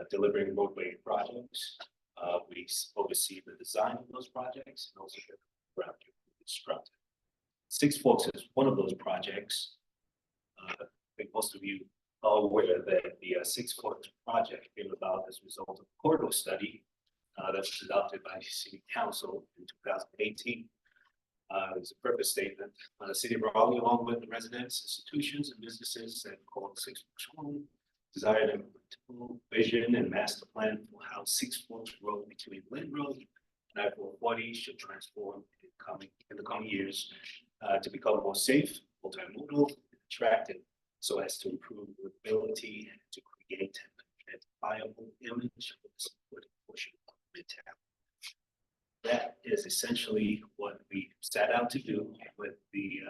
delivering roadway projects. We oversee the design of those projects and also the ground constructed. Six Forks is one of those projects. I think most of you are aware that the Six Forks project came about as a result of a corridor study that was adopted by City Council in 2018. It was a purpose statement. The City of Raleigh, along with the residents, institutions, and businesses that called Six Forks home, desired a vision and master plan for how Six Forks Road between Lynn Road and I-440 should transform in the coming years to become more safe, multimodal, and attractive, so as to improve livability and to create a viable image for the supporting portion of Midtown. That is essentially what we set out to do with the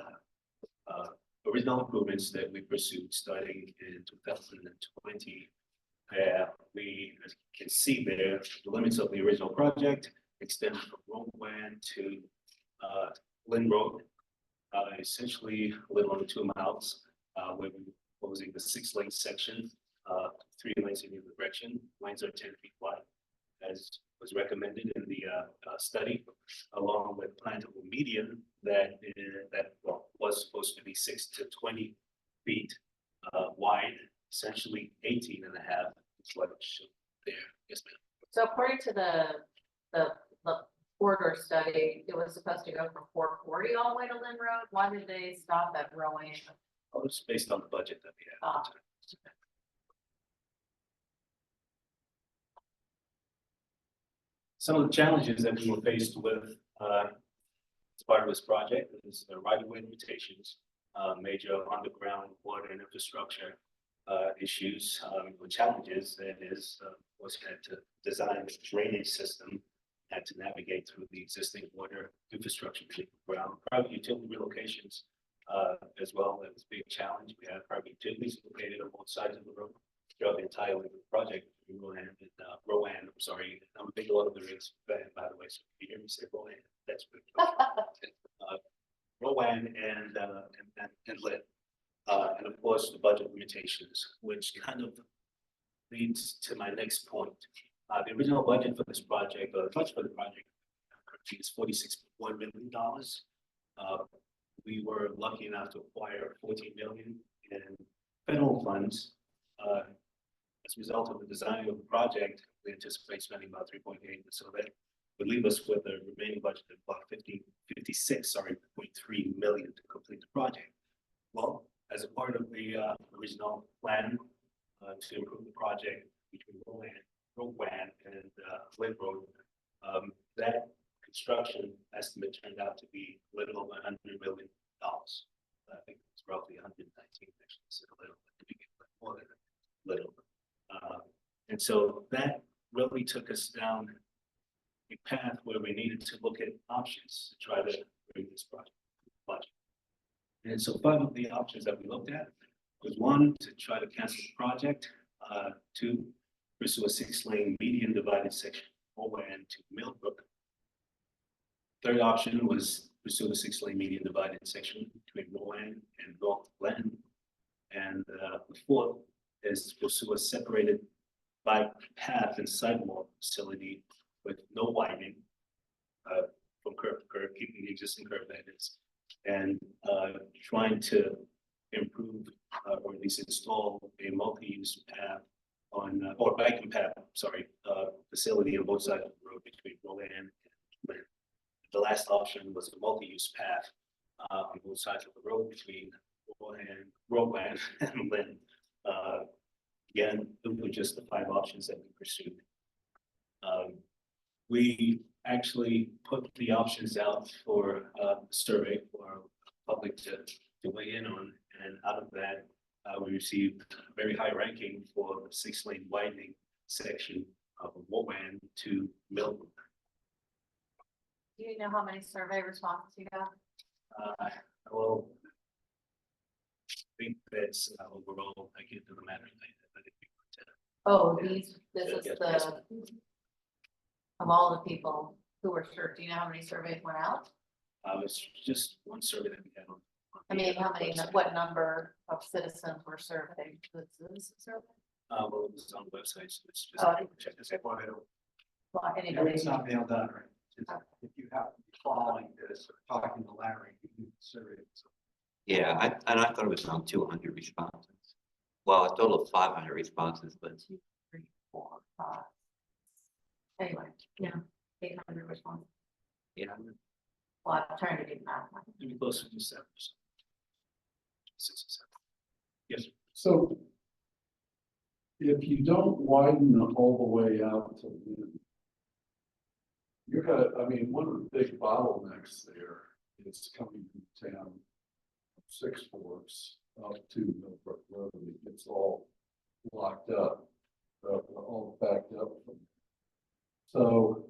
original improvements that we pursued starting in 2020. We, as you can see there, the limits of the original project extend from Rowan to Lynn Road, essentially a little under 2 miles. We're proposing the 6-lane section, 3 lanes in either direction. Lanes are 10 feet wide, as was recommended in the study, along with plantable median that was supposed to be 6 to 20 feet wide, essentially 18 and a half is what it's shown there. Yes, ma'am. So according to the corridor study, it was supposed to go from 440 all the way to Lynn Road. Why did they stop at Rowan? Oh, it's based on the budget that we have. Ah. Some of the challenges that we were faced with as part of this project is the right-of-way limitations, major underground water and infrastructure issues. The challenges that is was had to design a drainage system, had to navigate through the existing water infrastructure, ground private utility relocations as well. That was a big challenge. We had private utilities located on both sides of the road throughout the entire project. Rowan, I'm sorry, I'm a big Lord of the Rings fan, by the way, so if you hear me say Rowan, that's good. Rowan and Lit. And of course, the budget limitations, which kind of leads to my next point. The original budget for this project, or the budget for the project, is $46.1 million. We were lucky enough to acquire $14 million in federal funds. As a result of the design of the project, we anticipate spending about 3.8, so that would leave us with a remaining budget of about 0.3 million to complete the project. Well, as a part of the original plan to improve the project between Rowan and Lynn Road, that construction estimate turned out to be a little over $100 million. I think it's roughly 119, actually, so a little more than a little. And so that really took us down a path where we needed to look at options to try to bring this budget. And so 5 of the options that we looked at was 1, to try to cancel the project, 2, pursue a 6-lane median divided section Rowan to Millbrook. Third option was pursue a 6-lane median divided section between Rowan and North Glen. And the 4th is to pursue a separated bike path and sidewalk facility with no widening from curb to curb, keeping the existing curb that is, and trying to improve or at least install a multi-use path on or bike and path, facility on both sides of the road between Rowan and Lynn. The last option was a multi-use path on both sides of the road between Rowan and Lynn. Again, those were just the 5 options that we pursued. We actually put the options out for a survey for our public to weigh in on, and out of that, we received a very high ranking for the 6-lane widening section of Rowan to Millbrook. Do you know how many survey responses you got? Well, I think that's overall, I can't do the math. Oh, this is Yes, the, of all the people who were served, do you know how many surveys went out? It's just one survey that we had on. I mean, how many, what number of citizens were surveyed? Was this a survey? Well, it was on the website, so it's just. Oh. Check this out. Well, anybody? It's not nailed down, right? Just if you have to be following this or talking to Larry, you can consider it. Yeah, I thought it was around 200 responses. Well, a total of 500 responses, but 2, 3, 4, 5. Anyway, yeah, 800 responses. yeah. Well, I'm trying to do math. Maybe closer to 7%. 6 or 7. Yes, sir. So if you don't widen all the way out to Lynn, you're gonna, I mean, one of the big bottlenecks there is coming from town, 6 Forks up to Millbrook Road. It gets all locked up, all backed up. So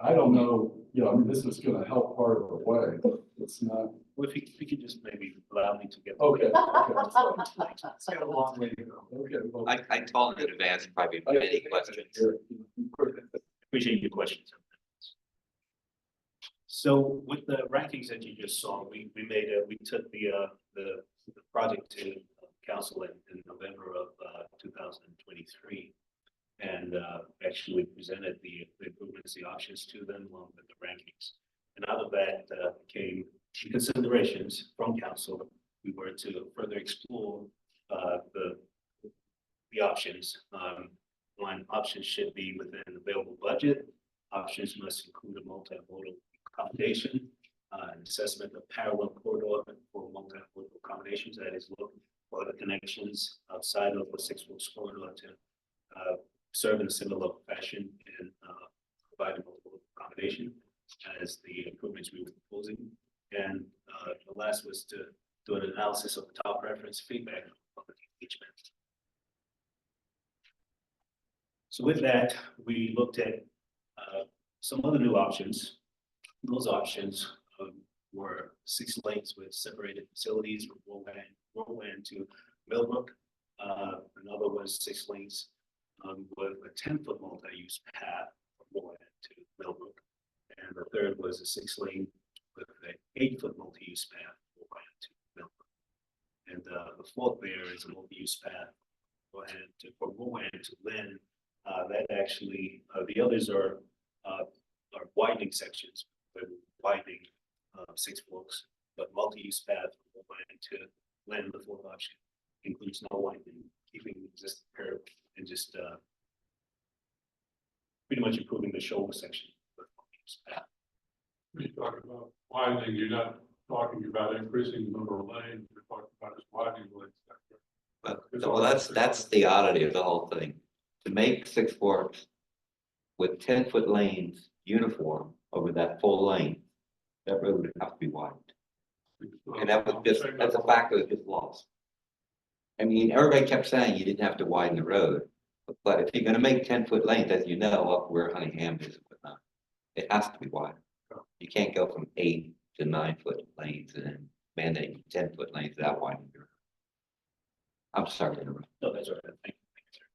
I don't know, you know, I mean, this is gonna help part of the way, but it's not. Well, if you could just maybe allow me to get. Okay. It's got a long way to go. Okay. Well, I told in advance, probably many questions. Appreciate your questions. So with the rankings that you just saw, we took the project to council in November of 2023. And actually presented the improvements, the options to them along with the rankings. And out of that came considerations from council. We were to further explore the options. One option should be within available budget. Options must include a multimodal accommodation, an assessment of parallel corridor for multimodal accommodations. That is, look for the connections outside of the 6 Forks corridor to serve in a similar fashion and provide a multiple accommodation as the improvements we were proposing. And the last was to do an analysis of the top reference feedback of the engagement. So with that, we looked at some other new options. Those options were 6 lanes with separated facilities from Rowan to Millbrook. Another was 6 lanes with a 10-foot multi-use path from Rowan to Millbrook. And the third was a 6-lane with an 8-foot multi-use path from Rowan to Millbrook. And the 4th there is a multi-use path from Rowan to Lynn. That actually, the others are widening sections, but widening 6 Forks, but multi-use path from Rowan to Lynn, the 4th option, includes no widening, keeping the existing curve and just pretty much improving the shoulder section. when you talk about widening, you're not talking about increasing the number of lanes, you're talking about just widening lanes. Well, that's the oddity of the whole thing. To make 6 Forks with 10-foot lanes uniform over that full lane, that road would have to be widened. And that was just, that's a fact that was just lost. I mean, everybody kept saying you didn't have to widen the road. But if you're gonna make 10-foot lanes, as you know, up where Honeyham is and whatnot, it has to be wide. You can't go from 8 to 9-foot lanes and then mandate 10-foot lanes that wide. I'm sorry to interrupt. No, that's all right. Thank you, sir.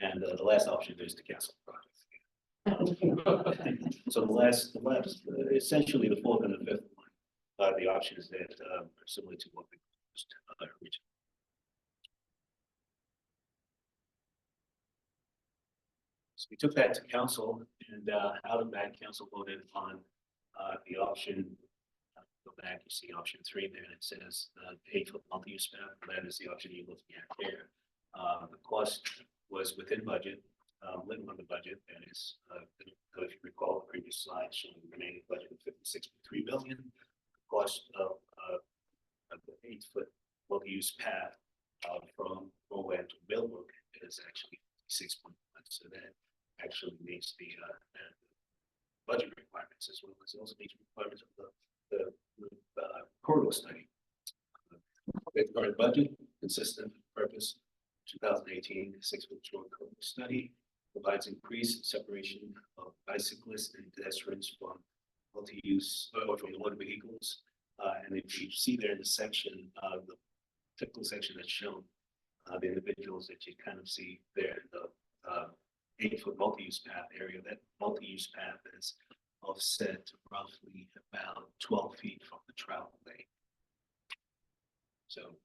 And the last option is to cancel the project. So the last, essentially the fourth and the fifth one, the options that are similar to what we proposed originally. So we took that to council, and out of that, council voted on the option. Go back, you see option 3 there, and it says 8-foot multi-use path. That is the option you're looking at there. The cost was within budget, little on the budget. That is, if you recall the previous slide showing the remaining budget of $56.3 million. The cost of the 8-foot multi-use path from Rowan to Millbrook is actually 6.1. So that actually meets the budget requirements, as well as also meets requirements of the corridor study. The current budget, consistent purpose, 2018 6-foot short corridor study provides increased separation of bicyclists and pedestrians from multi-use or from motor vehicles. And if you see there in the section, the typical section that's shown, the individuals that you kind of see there, the 8-foot multi-use path area, that multi-use path is offset to roughly about 12 feet from the travel lane. So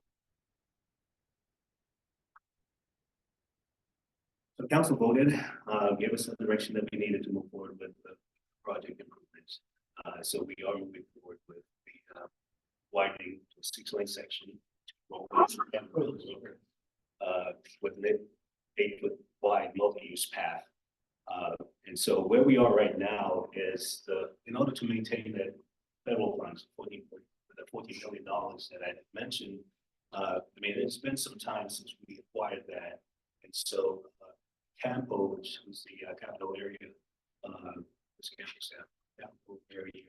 council voted, gave us the direction that we needed to move forward with the project improvements. So we are moving forward with the widening to a 6-lane section, with an 8-foot wide multi-use path. And so where we are right now is in order to maintain that federal funds, $14 million that I mentioned, I mean, it's been some time since we acquired that. And so Campo, which was the capital area, capital area,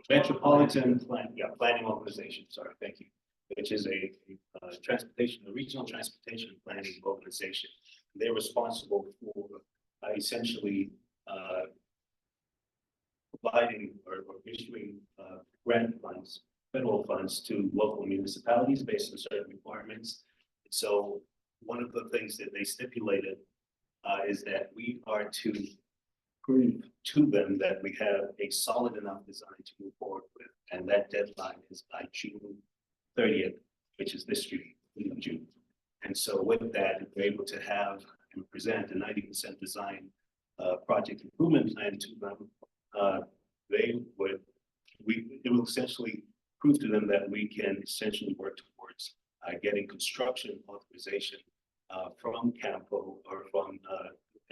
Metropolitan Planning Organization, sorry, thank you, which is a regional transportation planning organization. They're responsible for essentially providing or issuing grant funds, federal funds to local municipalities based on certain requirements. And so one of the things that they stipulated is that we are to prove to them that we have a solid enough design to move forward with. And that deadline is by June 30th, which is this June. And so with that, we're able to have and present a 90% design project improvement plan to them. It will essentially prove to them that we can essentially work towards getting construction authorization from Campo or from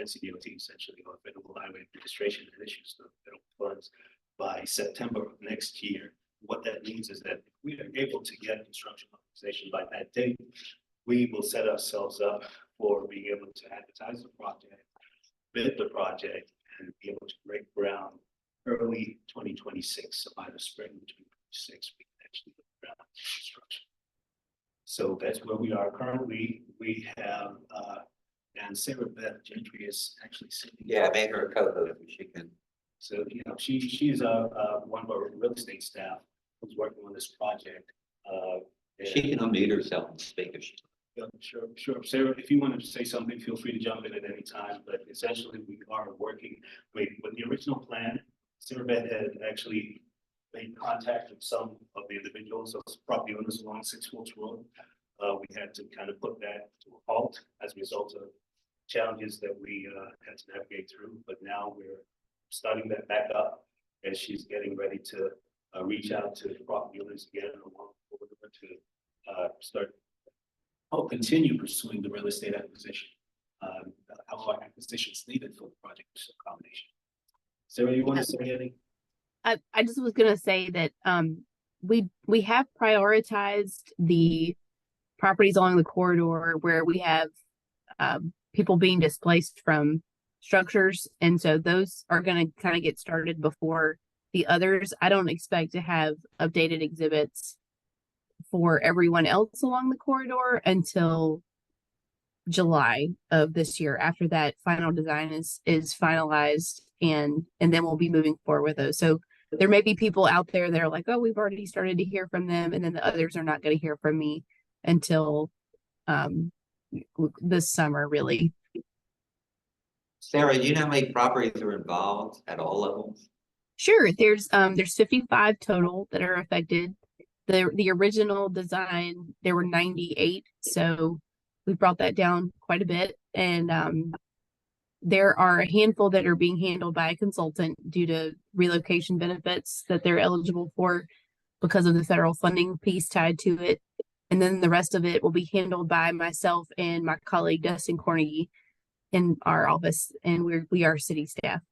NCDOT, essentially, or Federal Highway Administration, that issues the federal funds by September of next year. What that means is that if we are able to get construction authorization by that date, we will set ourselves up for being able to advertise the project, bid the project, and be able to break ground early 2026. So by the spring of 2026, we can actually get ground construction. So that's where we are currently. We have, and Sarah Beth Gentry is actually sitting. Yeah, I made her a co-host. She can. So, you know, she's one of our real estate staff who's working on this project. She can unmute herself and speak if she. Sure. Sarah, if you want to say something, feel free to jump in at any time. But essentially, we are working with the original plan. Sarah Beth had actually made contact with some of the individuals, so property owners along 6 Forks Road. We had to kind of put that to a halt as a result of challenges that we had to navigate through. But now we're starting that back up as she's getting ready to reach out to the property owners again along to continue pursuing the real estate acquisition. Our acquisitions needed for the project accommodation. Sarah, you want to say anything? I just was gonna say that we have prioritized the properties along the corridor where we have people being displaced from structures, and so those are going to kind of get started before the others. I don't expect to have updated exhibits for everyone else along the corridor until July of this year. After that, final design is finalized, and then we'll be moving forward with those. So there may be people out there that are like, oh, we've already started to hear from them, and then the others are not going to hear from me until this summer, really. Sarah, do you know how many properties are involved at all levels? Sure, there's 55 total that are affected. The original design, there were 98, so we brought that down quite a bit. And there are a handful that are being handled by a consultant due to relocation benefits that they're eligible for because of the federal funding piece tied to it. And then the rest of it will be handled by myself and my colleague Dustin Cornegie in our office, and we are city staff.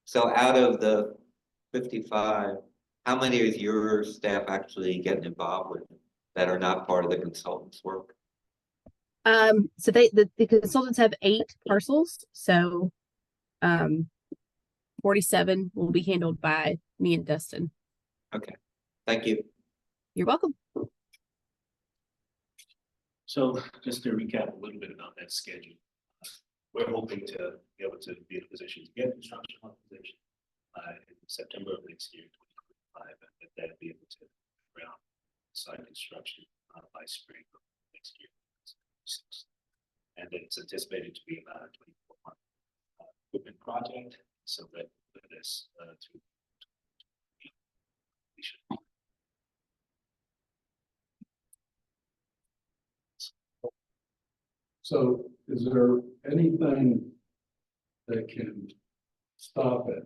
So out of the 55, how many is your staff actually getting involved with that are not part of the consultant's work? So the consultants have 8 parcels, so 47 will be handled by me and Dustin. Okay, thank you. You're welcome. So just to recap a little bit about that schedule, we're hoping to be able to be in a position to get construction authorization in September of next year, 2025, and that be able to round site construction by spring of next year. And then it's anticipated to be about a 24-month equipment project, so that this to completion. So is there anything that can stop it?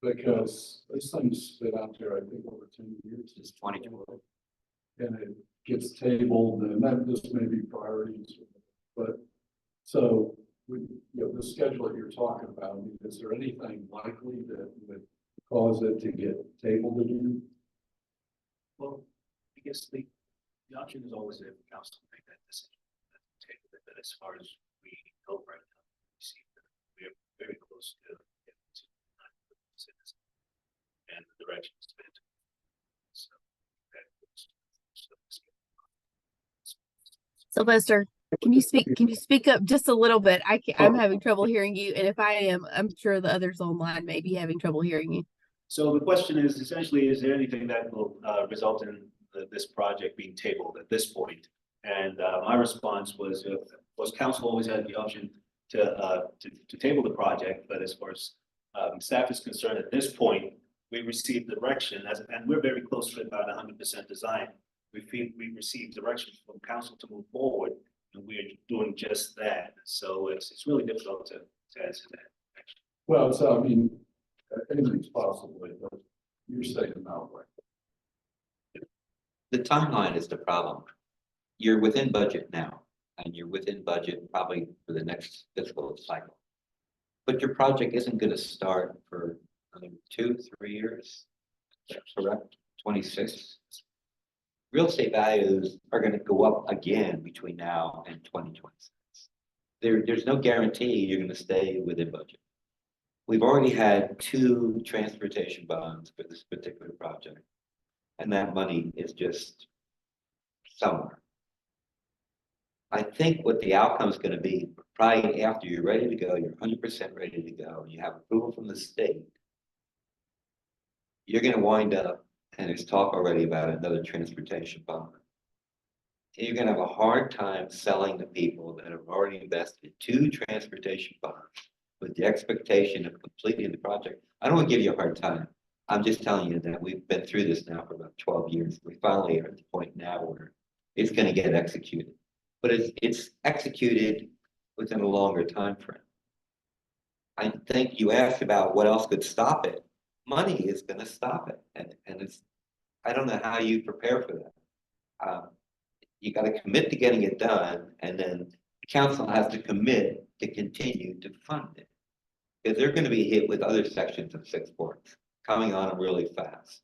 Because this thing's been out there, I think, over 10 years. It's 2020. And it gets tabled, and that just may be priorities. But so with the schedule that you're talking about, I mean, is there anything likely that would cause it to get tabled again? Well, I guess the option is always there for council to make that decision. But as far as we know right now, we are very close to getting to and the direction is been. So Sylvester, can you speak up just a little bit? I'm having trouble hearing you, and if I am, I'm sure the others online may be having trouble hearing you. So the question is essentially, is there anything that will result in this project being tabled at this point? And my response was council always had the option to table the project, but as far as staff is concerned, at this point, we received direction, and we're very close to about 100% design. We received direction from council to move forward, and we're doing just that. So it's really difficult to answer that. Well, so I mean, anything's possible, but you're saying no way. The timeline is the problem. You're within budget now, and you're within budget probably for the next fiscal cycle. But your project isn't going to start for 2-3 years. That's correct. 26. Real estate values are going to go up again between now and 2026. There's no guarantee you're going to stay within budget. We've already had 2 transportation bonds for this particular project, and that money is just somewhere. I think what the outcome is going to be, probably after you're ready to go, you're 100% ready to go, and you have approval from the state, you're going to wind up, and there's talk already about another transportation bond. And you're going to have a hard time selling to people that have already invested 2 transportation bonds with the expectation of completing the project. I don't want to give you a hard time. I'm just telling you that we've been through this now for about 12 years. We finally are at the point now where it's going to get executed. But it's executed within a longer time frame. I think you asked about what else could stop it. Money is going to stop it, and it's. I don't know how you prepare for that. You got to commit to getting it done, and then the council has to commit to continue to fund it, because they're going to be hit with other sections of 6 ports coming on really fast.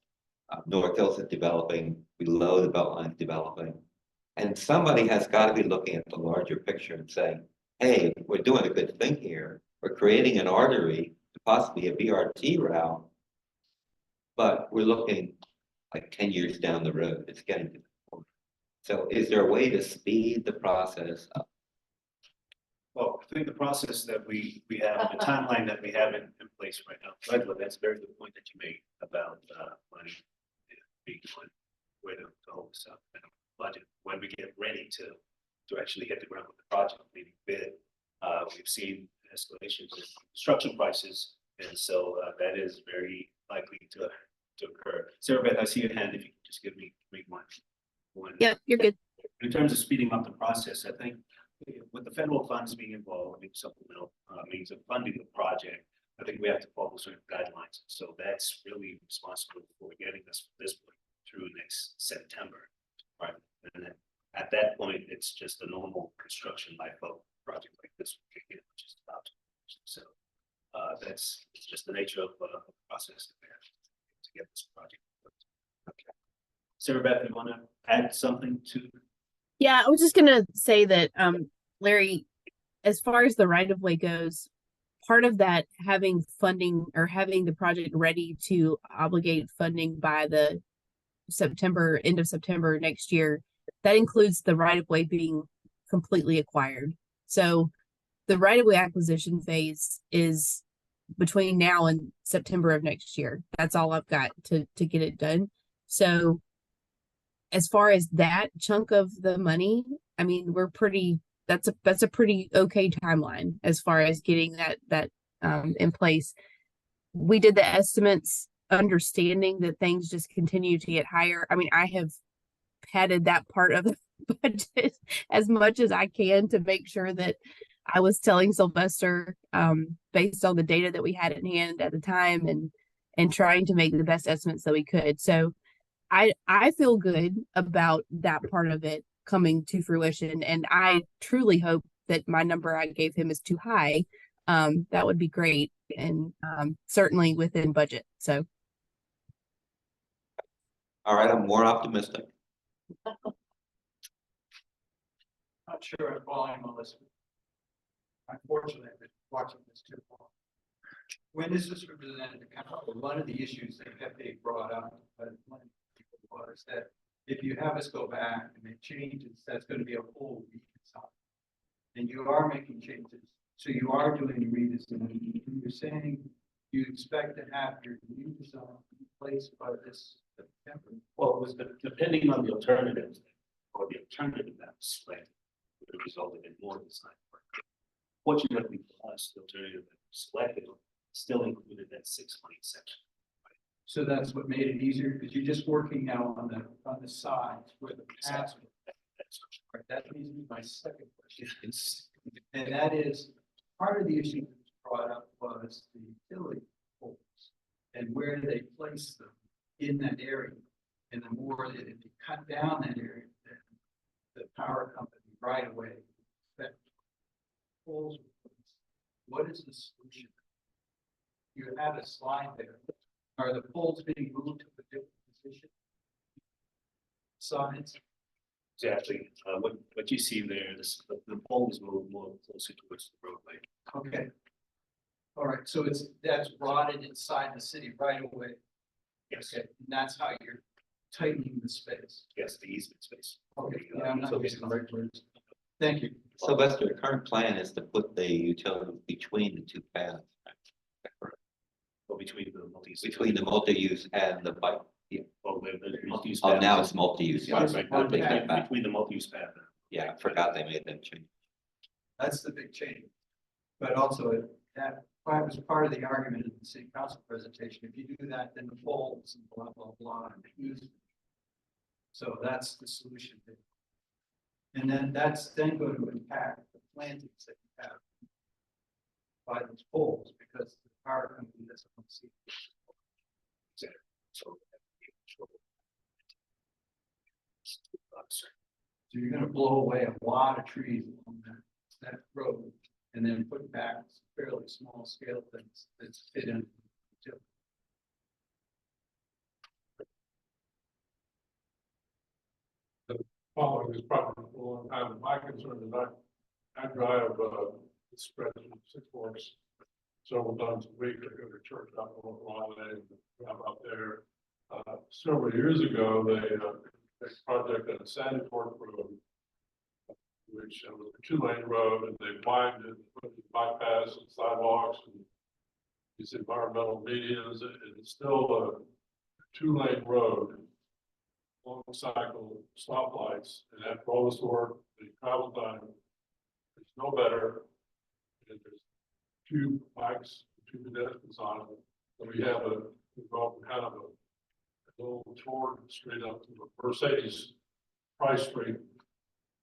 North Hills is developing, below the Beltline is developing. And somebody has got to be looking at the larger picture and saying, hey, we're doing a good thing here. We're creating an artery, possibly a BRT route, but we're looking like 10 years down the road. It's getting to the point. So is there a way to speed the process up? Well, I think the process that we have, the timeline that we have in place right now, Redwood, that's a very good point that you made about, money. Being one, where to go, so, budget, when we get ready to actually hit the ground with the project, maybe bid. We've seen escalations in construction prices, and so, that is very likely to occur. Sarah Beth, I see your hand, if you could just give me one. Yep, you're good. In terms of speeding up the process, I think with the federal funds being involved, I think supplemental means of funding the project, I think we have to follow certain guidelines. So that's really responsible for getting us from this point through next September. Right. And then at that point, it's just a normal construction life of a project like this, which is about to finish. So that's it's just the nature of the process that we have to get this project. Okay. Sarah Beth, you want to add something to? Yeah, I was just gonna say that, Larry, as far as the right of way goes, part of that having funding or having the project ready to obligate funding by the end of September next year, that includes the right of way being completely acquired. So the right of way acquisition phase is between now and September of next year. That's all I've got to get it done. So as far as that chunk of the money, I mean, that's a pretty okay timeline as far as getting that in place. We did the estimates understanding that things just continue to get higher. I mean, I have padded that part of the budget as much as I can to make sure that I was telling Sylvester, based on the data that we had in hand at the time and trying to make the best estimates that we could. So I feel good about that part of it coming to fruition. And I truly hope that my number I gave him is too high. That would be great. And certainly within budget. So. All right, I'm more optimistic. Not sure I'm following all this. Unfortunately, I've been watching this too long. When this was presented to council, one of the issues that FAA brought up, was that if you have us go back and make changes, that's going to be a whole redesign. And you are making changes, so you are doing a redesign. You're saying you expect to have your redesign in place by this September. Well, it was depending on the alternatives or the alternative that was selected, would have resulted in more design work. Fortunately for us, the alternative that was selected still included that 6 money section. So that's what made it easier, because you're just working now on the sides where the paths. Right, that leads me to my second question. And that is, part of the issue that was brought up was the utility poles and where they place them in that area. And the more that if you cut down that area, then the power company right away. That poles. What is the solution? You have a slide there. Are the poles being moved to a different position? Sides? Exactly. What you see there, the pole is moved more closer towards the roadway. Okay. All right, so that's rotted inside the city right away. Yes. Okay, and that's how you're tightening the space. Yes, the easement space. Okay, yeah, I'm not So using the right words. Thank you. Sylvester, the current plan is to put the utility between the two paths. Or between the multi-use. Between the multi-use and the bike. Yeah. Well, the multi-use. Oh, path. now it's multi-use. Yeah, right, One They path. take back. between the multi-use path. Yeah, I forgot they made that change. That's the big change. But also that was part of the argument in the city council presentation. If you do that, then the poles and blah, blah, blah. And the easement. So that's the solution. And then that's then going to impact the plantings that you have by those poles, because the power company doesn't want to see. So So you're gonna blow away a lot of trees on that road and then put back fairly small scale things that's fit in. Following this property for a long time, my concern is I drive, express from Six Forks several times a week. I go to church up on Raleigh and drive out there. Several years ago, big project on Sandy Fork Road, which was a 2-lane road, and they widened it, put bypass and sidewalks and these environmental medians, and it's still a 2-lane road, long cycle stoplights, and after all this work, the travel time is no better. And there's 2 bikes, 2 pedestrians on it, and we have we've got kind of a little toward straight up to the Mercedes Price Street,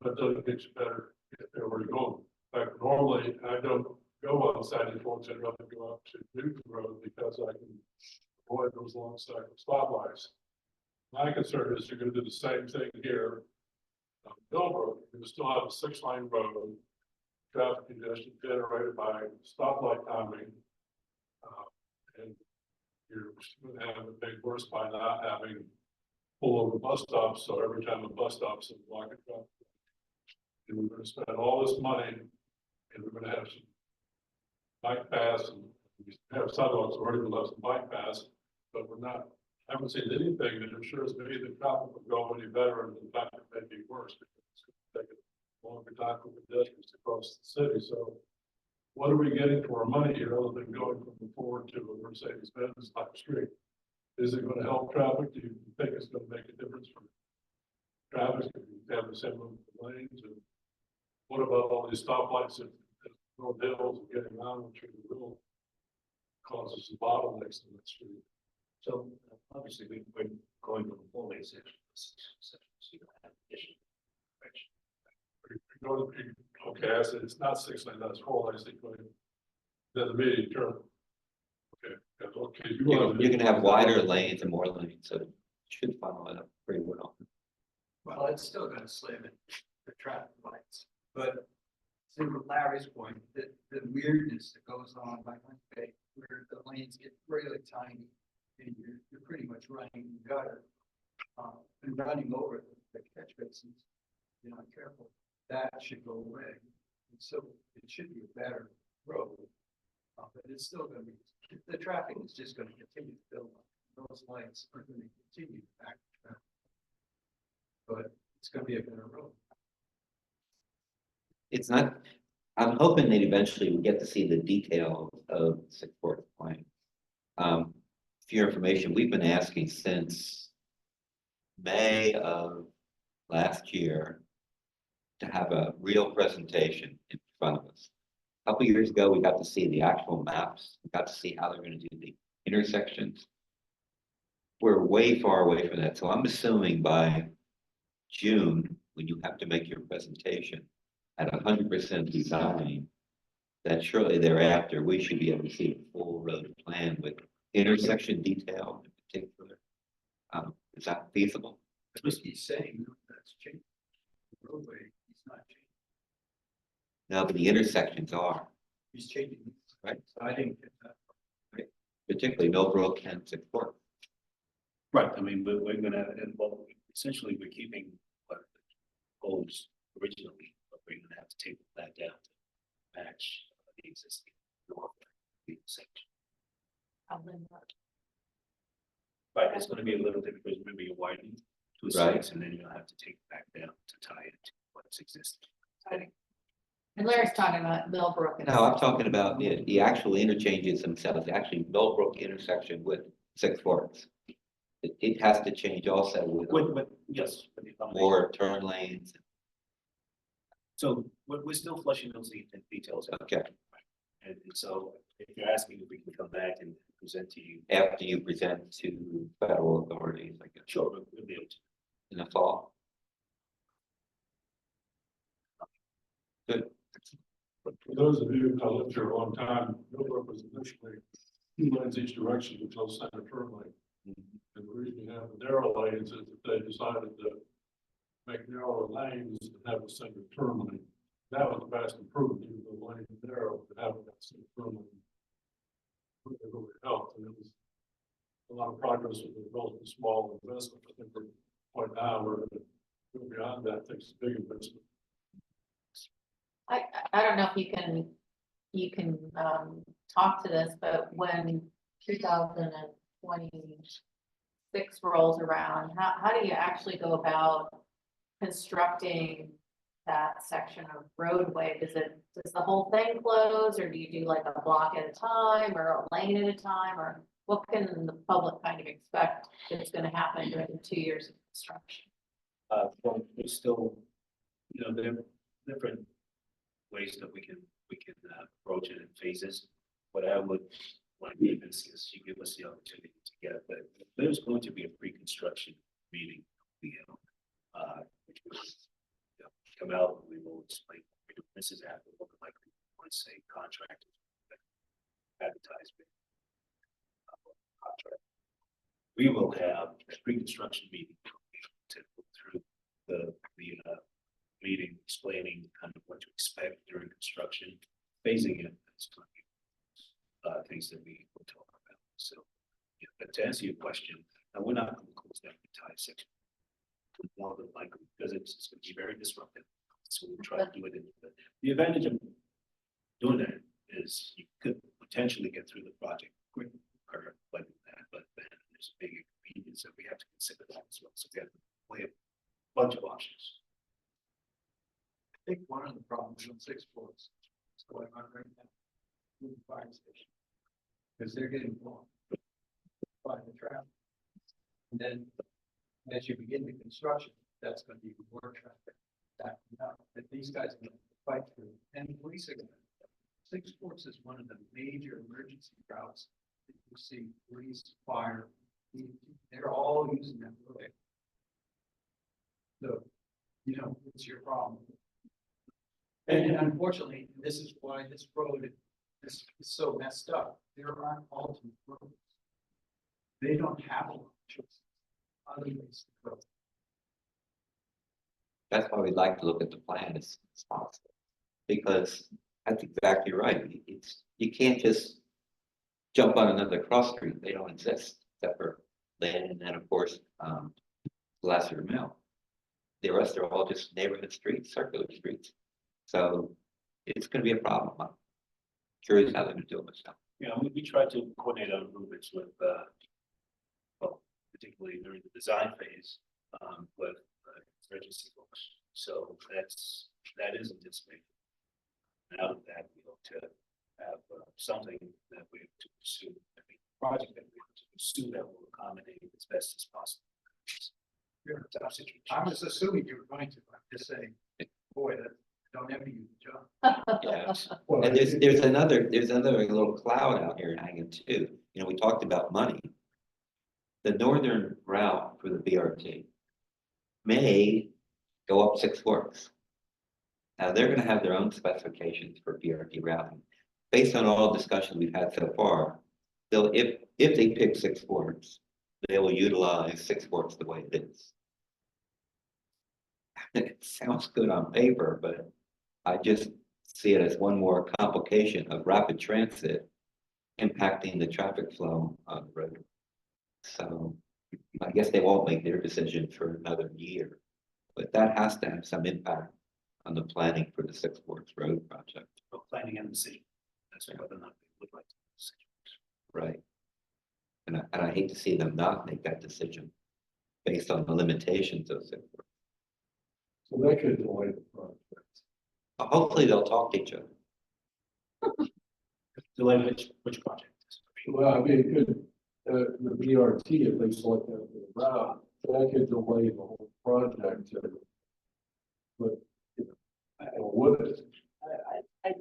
but doesn't get you better if there were going. In fact, normally I don't go on Sandy Forks, I'd rather go up to Newton Road because I can avoid those long cycle stoplights. My concern is you're going to do the same thing here. Millbrook, you still have a 6-lane road, traffic congestion generated by stoplight timing. And you're going to have a big worse by not having pull over bus stops. So every time a bus stops, it's blocking traffic. And we're going to spend all this money, and we're going to have some bike paths, and we have sidewalks already, we'll have some bike paths, but we're not. I haven't seen anything that assures me that traffic will go any better, and in fact, it may be worse because it's going to take a longer time for pedestrians to cross the city. So, what are we getting for our money here other than going from the Ford to a Mercedes-Benz type street? Is it going to help traffic? Do you think it's going to make a difference for traffic? If you have the same number of lanes, and what about all these stoplights and road hills and getting around, which will causes some bottlenecks in that street? So obviously we're going from a 4-lane section to 6 sections, so you don't have additional direction. Okay, I said it's not 6 lane, that's 4 lanes. Then the median turn. Okay, okay. You're gonna have wider lanes and more lanes, so it should follow it up pretty well. Well, it's still gonna slam it, the traffic lights, but to Larry's point, the weirdness that goes on by Wednesday, where the lanes get really tiny and you're pretty much running the gutter, and running over the catch basins, you're not careful, that should go away. And so it should be a better road, but it's still gonna be, the traffic is just gonna continue to build up. Those lights are gonna continue to back the traffic. But it's gonna be a better road. It's not, I'm hoping that eventually we get to see the details of the 6 Forks plan. For your information, we've been asking since May of last year to have a real presentation in front of us. A couple years ago, we got to see the actual maps. We got to see how they're going to do the intersections. We're way far away from that. So I'm assuming by June, when you have to make your presentation at 100% design, that shortly thereafter, we should be able to see a full road plan with intersection detail in particular. Is that feasible? At least he's saying that's changing. The roadway, he's not changing. No, but the intersections are, He's changing. Right. So I didn't get that. particularly Millbrook and 6 Forks. Right, I mean, we're gonna, and well, essentially, we're keeping what goals originally, but we're gonna have to take that down to match the existing north section. Right, it's gonna be a little different because remember you're widening to a Right. 6, and then you'll have to take it back down to tie it to what's existing. And Larry's talking about Millbrook. and- No, I'm talking about the actual interchanges themselves, actually Millbrook intersection with 6 Forks. It has to change also with Yes. with the accommodation. more turn lanes. So we're still flushing those details out. Okay, And so if you're asking if we can come back and present to you, after you present to federal authorities, I guess, sure, we'll be able to. in the fall. Good. For those of you who lived here a long time, Millbrook was initially 2 lanes each direction until center turn lane. And the reason you have the narrow lanes is that they decided to make narrower lanes and have a center turn lane. That was a vast improvement, even though the lane is narrow, to have that center turn lane. It really helped, and it was a lot of progress with a relatively small investment. I think we're point now, we're going to go beyond that, takes a big investment. I don't know if you can talk to this, but when 2020 six rolls around, how do you actually go about constructing that section of roadway? Does the whole thing close, or do you do like a block at a time or a lane at a time, or what can the public kind of expect that's gonna happen during the 2 years of construction? Well, there's still, there are different ways that we can approach it in phases. What I would want to give is you give us the opportunity to get, but there's going to be a pre-construction meeting, which will come out, we will explain, this is happening, look like, once a contract advertisement. Contract. We will have a pre-construction meeting to go through the meeting, explaining kind of what to expect during construction, phasing it. Things that we will talk about. So, yeah, but to answer your question, we're not going to close that entire section. More than likely, because it's going to be very disruptive. So we'll try to do it. The advantage of doing that is you could potentially get through the project quicker like that, but then there's a big inconvenience that we have to consider that as well. So we have to play a bunch of options. I think one of the problems on 6 floors is going on right now with the fire station. Because they're getting blocked by the traffic. And then as you begin the construction, that's going to be more traffic backing up that these guys are going to fight through. And police are going to. 6 Sports is one of the major emergency routes that you see police, fire, they're all using that road. So, it's your problem. And unfortunately, this is why this road is so messed up. There aren't alternate roads. They don't have a lot of choices. Other ways to go. That's why we'd like to look at the plan as soon as possible. Because that's exactly right. You can't just jump on another cross street. They don't exist, except for Lynn and then of course, Sylvester Mill. The rest are all just neighborhood streets, circular streets. So it's gonna be a problem. I'm curious how they're gonna do it myself. We try to coordinate our movements with, particularly during the design phase, with emergency folks. So that is anticipated. And out of that, we hope to have something that we have to pursue. I mean, project that we have to pursue that will accommodate as best as possible. I was assuming you were going to. I'm just saying, boy, that don't envy you the job. Yeah. And there's another little cloud out here hanging too. We talked about money. The northern route for the BRT may go up 6 forks. Now they're going to have their own specifications for BRT routing. Based on all discussions we've had so far, if they pick 6 forks, they will utilize 6 forks the way it is. It sounds good on paper, but I just see it as one more complication of rapid transit impacting the traffic flow on the road. So I guess they won't make their decision for another year, but that has to have some impact on the planning for the 6 Forks Road project. Planning and decision. That's whether or not they would like to make a decision. Right. And I hate to see them not make that decision based on the limitations of 6 Forks. So that could delay the project. Hopefully they'll talk to each other. Delay which project? Well, I mean, it could, the BRT, if they select that route, that could delay the whole project. But, would it? I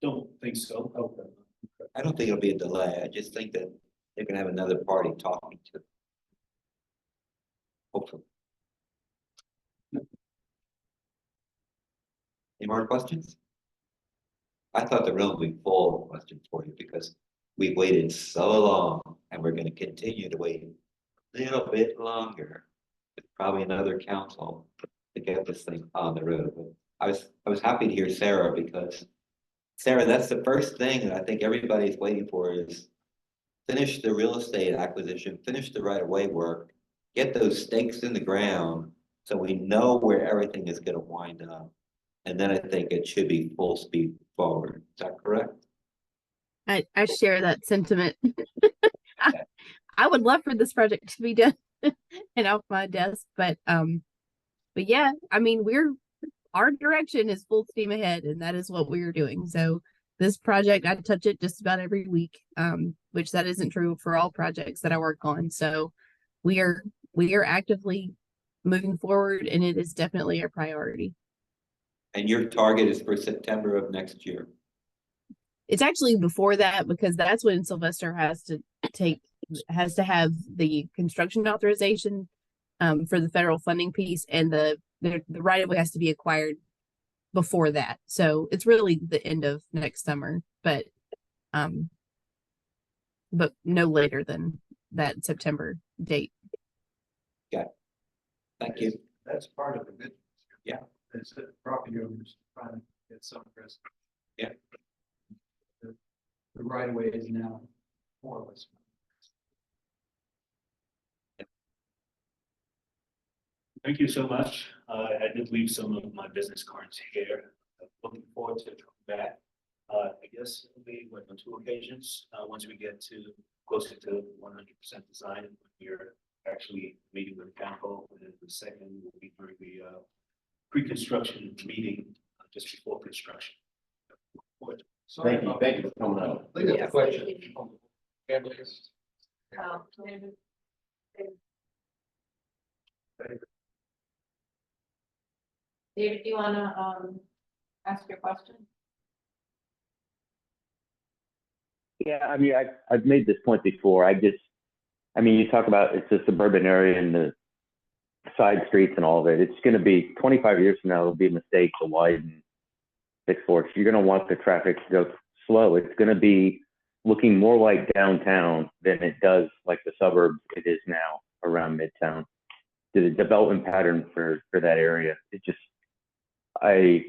don't think so. Okay. I don't think it'll be a delay. I just think that they're gonna have another party talking to them. Hopefully. Any more questions? I thought the room would be full of questions for you because we've waited so long and we're gonna continue to wait a little bit longer. With probably another council to get this thing on the road. But I was happy to hear Sarah because Sarah, that's the first thing that I think everybody's waiting for is finish the real estate acquisition, finish the right of way work, get those stakes in the ground so we know where everything is gonna wind up. And then I think it should be full speed forward. Is that correct? I share that sentiment. I would love for this project to be done and off my desk. But yeah, I mean, our direction is full steam ahead, and that is what we are doing. So this project, I touch it just about every week, which that isn't true for all projects that I work on. So we are actively moving forward, and it is definitely a priority. And your target is for September of next year. It's actually before that, because that's when Sylvester has to have the construction authorization for the federal funding piece, and the right of way has to be acquired before that. So it's really the end of next summer, but no later than that September date. Thank you. That's part of the good. Yeah. It's the property owners trying to get some risk. Yeah. The right of way is now more or less. Thank you so much. I did leave some of my business cards here. Looking forward to coming back. I guess it'll be on 2 occasions. Once we get to closer to 100% design, we're actually meeting with council, and then the second will be during the pre-construction meeting just before construction. Thank you for coming out. I think that's a question. Oh, David, do you wanna ask your question? Yeah, I mean, I've made this point before. I mean, you talk about it's a suburban area and the side streets and all of it. It's going to be 25 years from now, it'll be a mistake to widen 6 Forks. You're going to want the traffic to go slow. It's going to be looking more like downtown than it does like the suburbs it is now around Midtown. The development pattern for that area, it just, I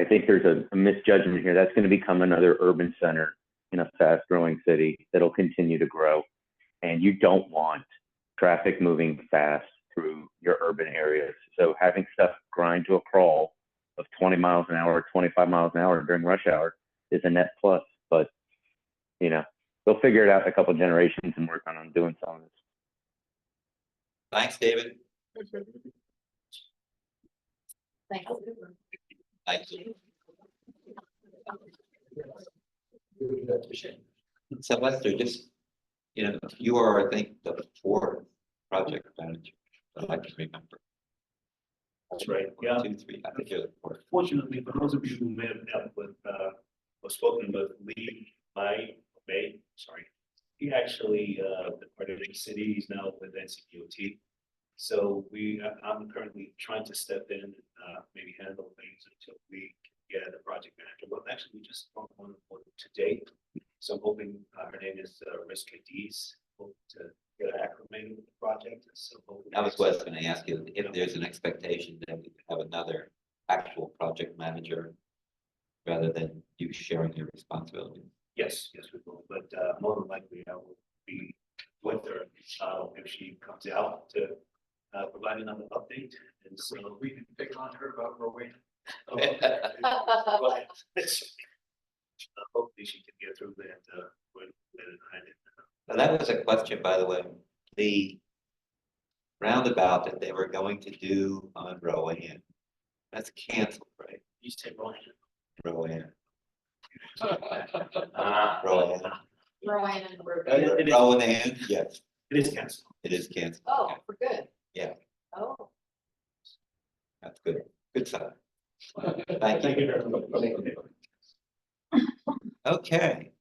think there's a misjudgment here. That's going to become another urban center in a fast growing city that'll continue to grow. And you don't want traffic moving fast through your urban areas. So having stuff grind to a crawl of 20 miles an hour, 25 miles an hour during rush hour is a net plus. But, you know, we'll figure it out in a couple of generations and work on doing some of this. Thanks, David. Thank you. Thank you. Sylvester, just, you are, I think, the 4th project manager that I can remember. That's right. Yeah. 2, 3, I think you're the 4th. Fortunately, for those of you who may have dealt with or spoken with May, sorry, he actually departed the city. He's now with NCDOT. So I'm currently trying to step in and maybe handle things until we can get a project manager. Well, actually, we just brought one today. So I'm hoping her name is Risk Cadiz, hope to get acclimated with the project. So I was going to ask you if there's an expectation that we could have another actual project manager rather than you sharing your responsibility. Yes, we will. But more than likely, I will be with her if she comes out to provide another update. And so we can pick on her about Rowan. Hopefully she can get through that. Well, that was a question, by the way. The roundabout that they were going to do on Rowan, that's canceled, right? You say Rowan. Rowan. Rowan and Rowan, yes, It is canceled. it is canceled. Oh, Okay. for good. Yeah. Oh. That's good. Good sign. Thank Thank you. you very much. Okay.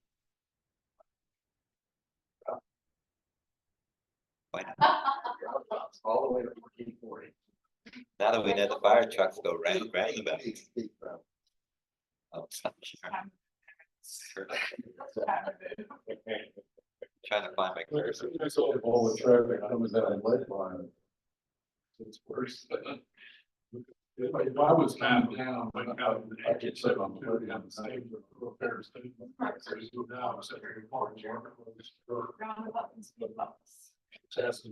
Why not? All the way to 1440. Now that we know the fire trucks go round about. Oh, stop. Trying to find my cursor. That's all the traffic comes out of lead line. It's worse. If I was downtown, I could sit on the road down the same repair station. Now I'm sitting in park. Roundabout and speed bumps. That's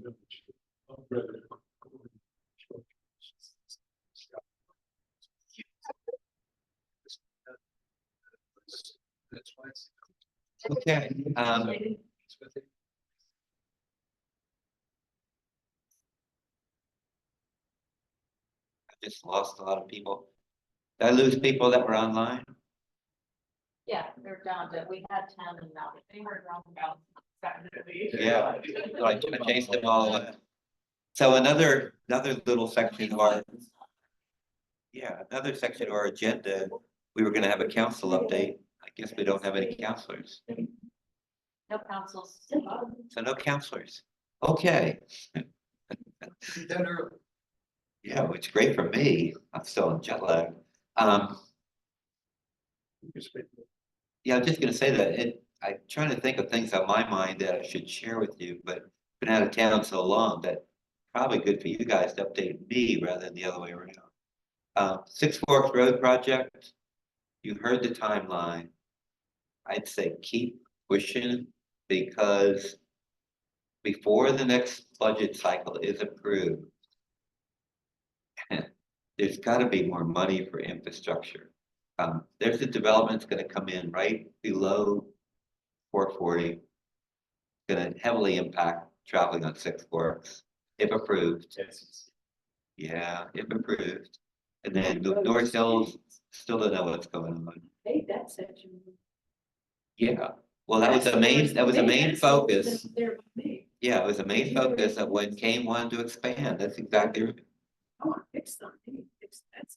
why it's. Okay, just lost a lot of people. Did I lose people that were online? Yeah, they're down to, we had 10 and now They were wrong about Saturday. Yeah. Like I chased them all away. So another little section of our, yeah, another section of our agenda, we were gonna have a council update. I guess we don't have any counselors. no councils. So no counselors. Okay. Done early. Yeah, which is great for me. I'm still in jet lag. Yeah, I'm just gonna say that I'm trying to think of things on my mind that I should share with you, but been out of town so long that probably good for you guys to update me rather than the other way around. Six Forks Road project, you heard the timeline. I'd say keep pushing because before the next budget cycle is approved, there's gotta be more money for infrastructure. There's a development that's gonna come in right below 440. Gonna heavily impact traveling on Six Forks, if approved. Yeah, if approved. And then the North Hills, still don't know what's going on. Hey, that section. Yeah, well, that was the main focus. There with me. Yeah, it was the main focus of when Kane wanted to expand. That's exactly right. I want to fix something. Fix that.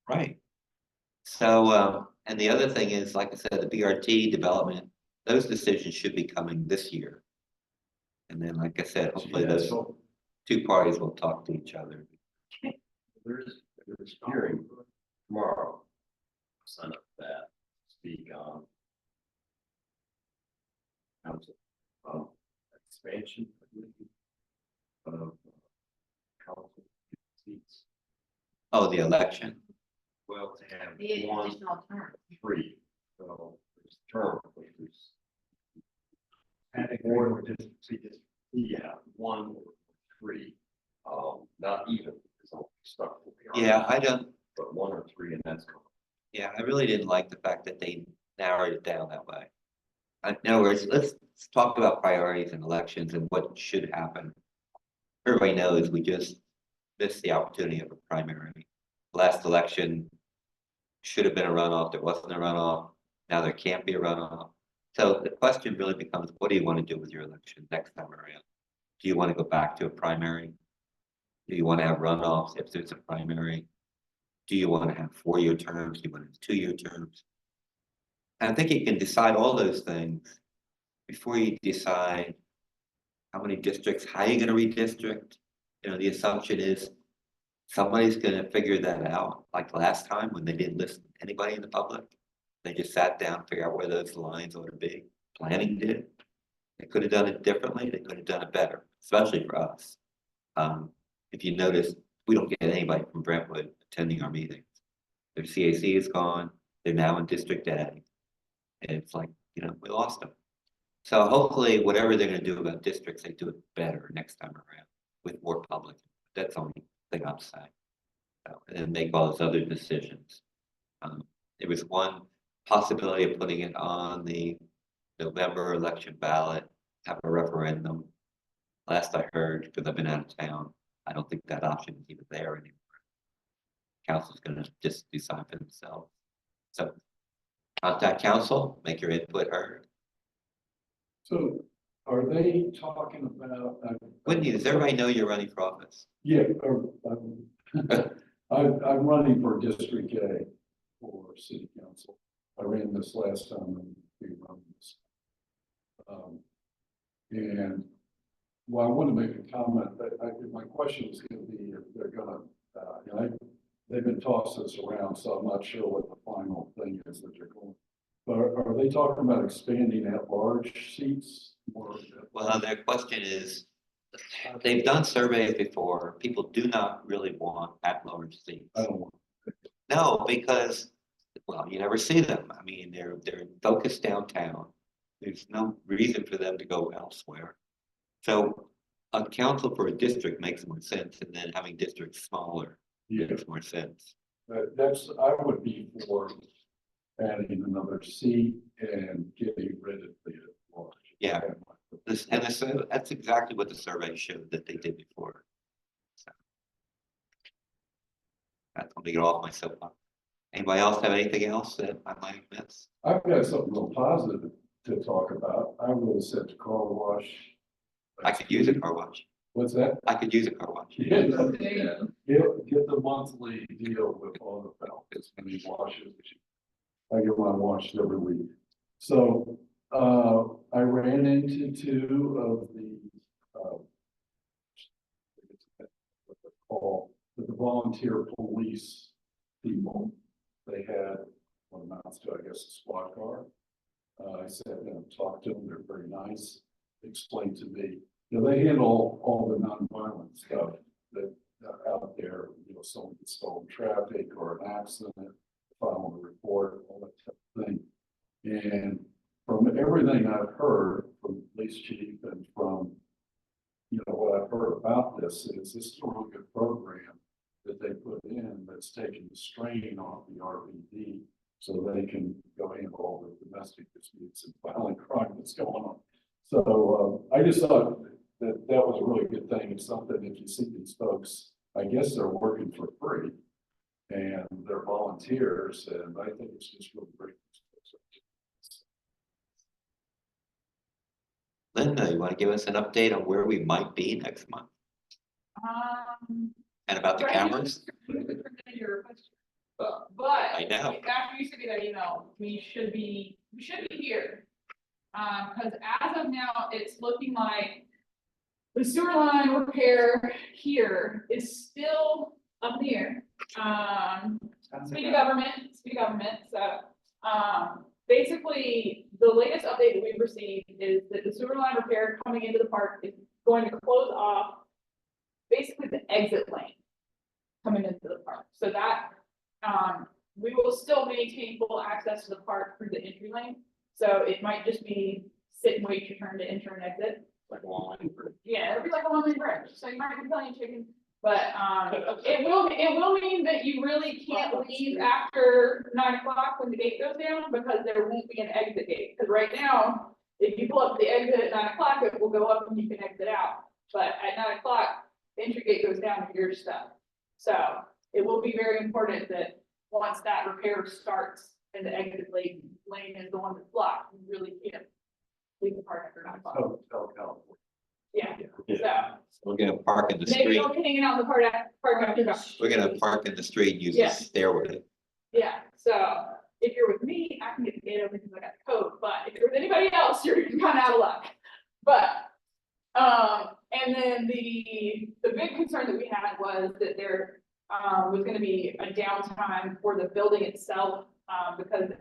Right. So, and the other thing is, like I said, the BRT development, those decisions should be coming this year. And then, like I said, hopefully those two parties will talk to each other. There's hearing tomorrow. Sign up for that, speak on. Council, expansion. Of council seats. Oh, the election. Well, to have The one, additional term. 3, so there's term, which is. Or just, yeah, 1 or 3, not even, it's all stuck. Yeah, I don't, But 1 or 3 and that's cool. yeah, I really didn't like the fact that they narrowed it down that way. In other words, let's talk about priorities and elections and what should happen. Everybody knows we just missed the opportunity of a primary. Last election should have been a runoff. There wasn't a runoff. Now there can't be a runoff. So the question really becomes, what do you want to do with your election next time around? Do you want to go back to a primary? Do you want to have runoffs if there's a primary? Do you want to have 4-year terms? Do you want to have 2-year terms? And I think you can decide all those things before you decide how many districts, how you're gonna redistrict. You know, the assumption is somebody's gonna figure that out, like last time when they didn't listen to anybody in the public. They just sat down, figure out where those lines ought to be. Planning did. They could have done it differently. They could have done it better, especially for us. If you notice, we don't get anybody from Brentwood attending our meetings. Their CAC is gone. They're now in District A. And it's like, you know, we lost them. So hopefully whatever they're gonna do about districts, they do it better next time around with more public. That's the only thing I'm saying. So, and then make all those other decisions. There was one possibility of putting it on the November election ballot, have a referendum. Last I heard, because I've been out of town, I don't think that option is even there anymore. Council's gonna just decide for themselves. So contact council, make your input heard. So are they talking about? Whitney, does everybody know you're running for office? Yeah, I'm running for District A for city council. I ran this last time and we run this. And well, I want to make a comment, but my question is going to be if they're going to, they've been tossing this around, so I'm not sure what the final thing is that they're going. But are they talking about expanding at-large seats? Or Well, their question is, they've done surveys before. People do not really want at-large seats. I don't want. No, because, well, you never see them. I mean, they're focused downtown. There's no reason for them to go elsewhere. So a council for a district makes more sense, and then having districts smaller makes more sense. I would be for adding another seat and getting rid of the large. Yeah. That's exactly what the survey showed that they did before. So. want to get off my soapbox. Anybody else have anything else that I might have missed? I've got something real positive to talk about. I was at the car wash. I could use a car wash. What's that? I could use a car wash. Yeah, get the monthly deal with all the benefits when he washes. I get mine washed every week. So, I ran into two of the, what they're called, the volunteer police people. They had what amounts to, I guess, a squad car. I sat down and talked to them. They're very nice. Explained to me, they handle all the nonviolent stuff that out there, someone gets stolen traffic or an accident, file a report, all that type of thing. And from everything I've heard from the police chief and from, what I've heard about this is a really good program that they put in that's taking the strain off the RPD so they can go handle all the domestic disputes and violent crime that's going on. So I just thought that was a really good thing. It's something if you see these folks, I guess they're working for free and they're volunteers, and I think it's just really great. Linda, you want to give us an update on where we might be next month and about the Right. cameras? But I know. after you sent me that email, we should be here. Because as of now, it's looking like the sewer line repair here is still up in the air. Speed of government, so, basically, the latest update that we've received is that the sewer line repair coming into the park is going to close off basically the exit lane coming into the park, so that, we will still maintain full access to the park through the entry lane, so it might just be sit and wait your turn to enter and exit. Like one for Yeah, it'll be like a one-way bridge, so you might be playing chicken, but, it will mean that you really can't leave after 9 o'clock when the gate goes down, because there won't be an exit gate, because right now, if you pull up the exit at 9 o'clock, it will go up and you can exit out, but at 9 o'clock, the entry gate goes down and you're stuck. So, it will be very important that once that repair starts and the exit lane is the one that's blocked, you really can't leave the park after 9 o'clock. California. Yeah, so. We're gonna park in the Maybe street. don't be hanging out in the park after dark. We're gonna park in the street and use the Yeah. stairway. Yeah, so if you're with me, I can get the gate open because I got the code, but if you're with anybody else, you're kind of out of luck. But, and then the big concern that we had was that there, was gonna be a downtime for the building itself, because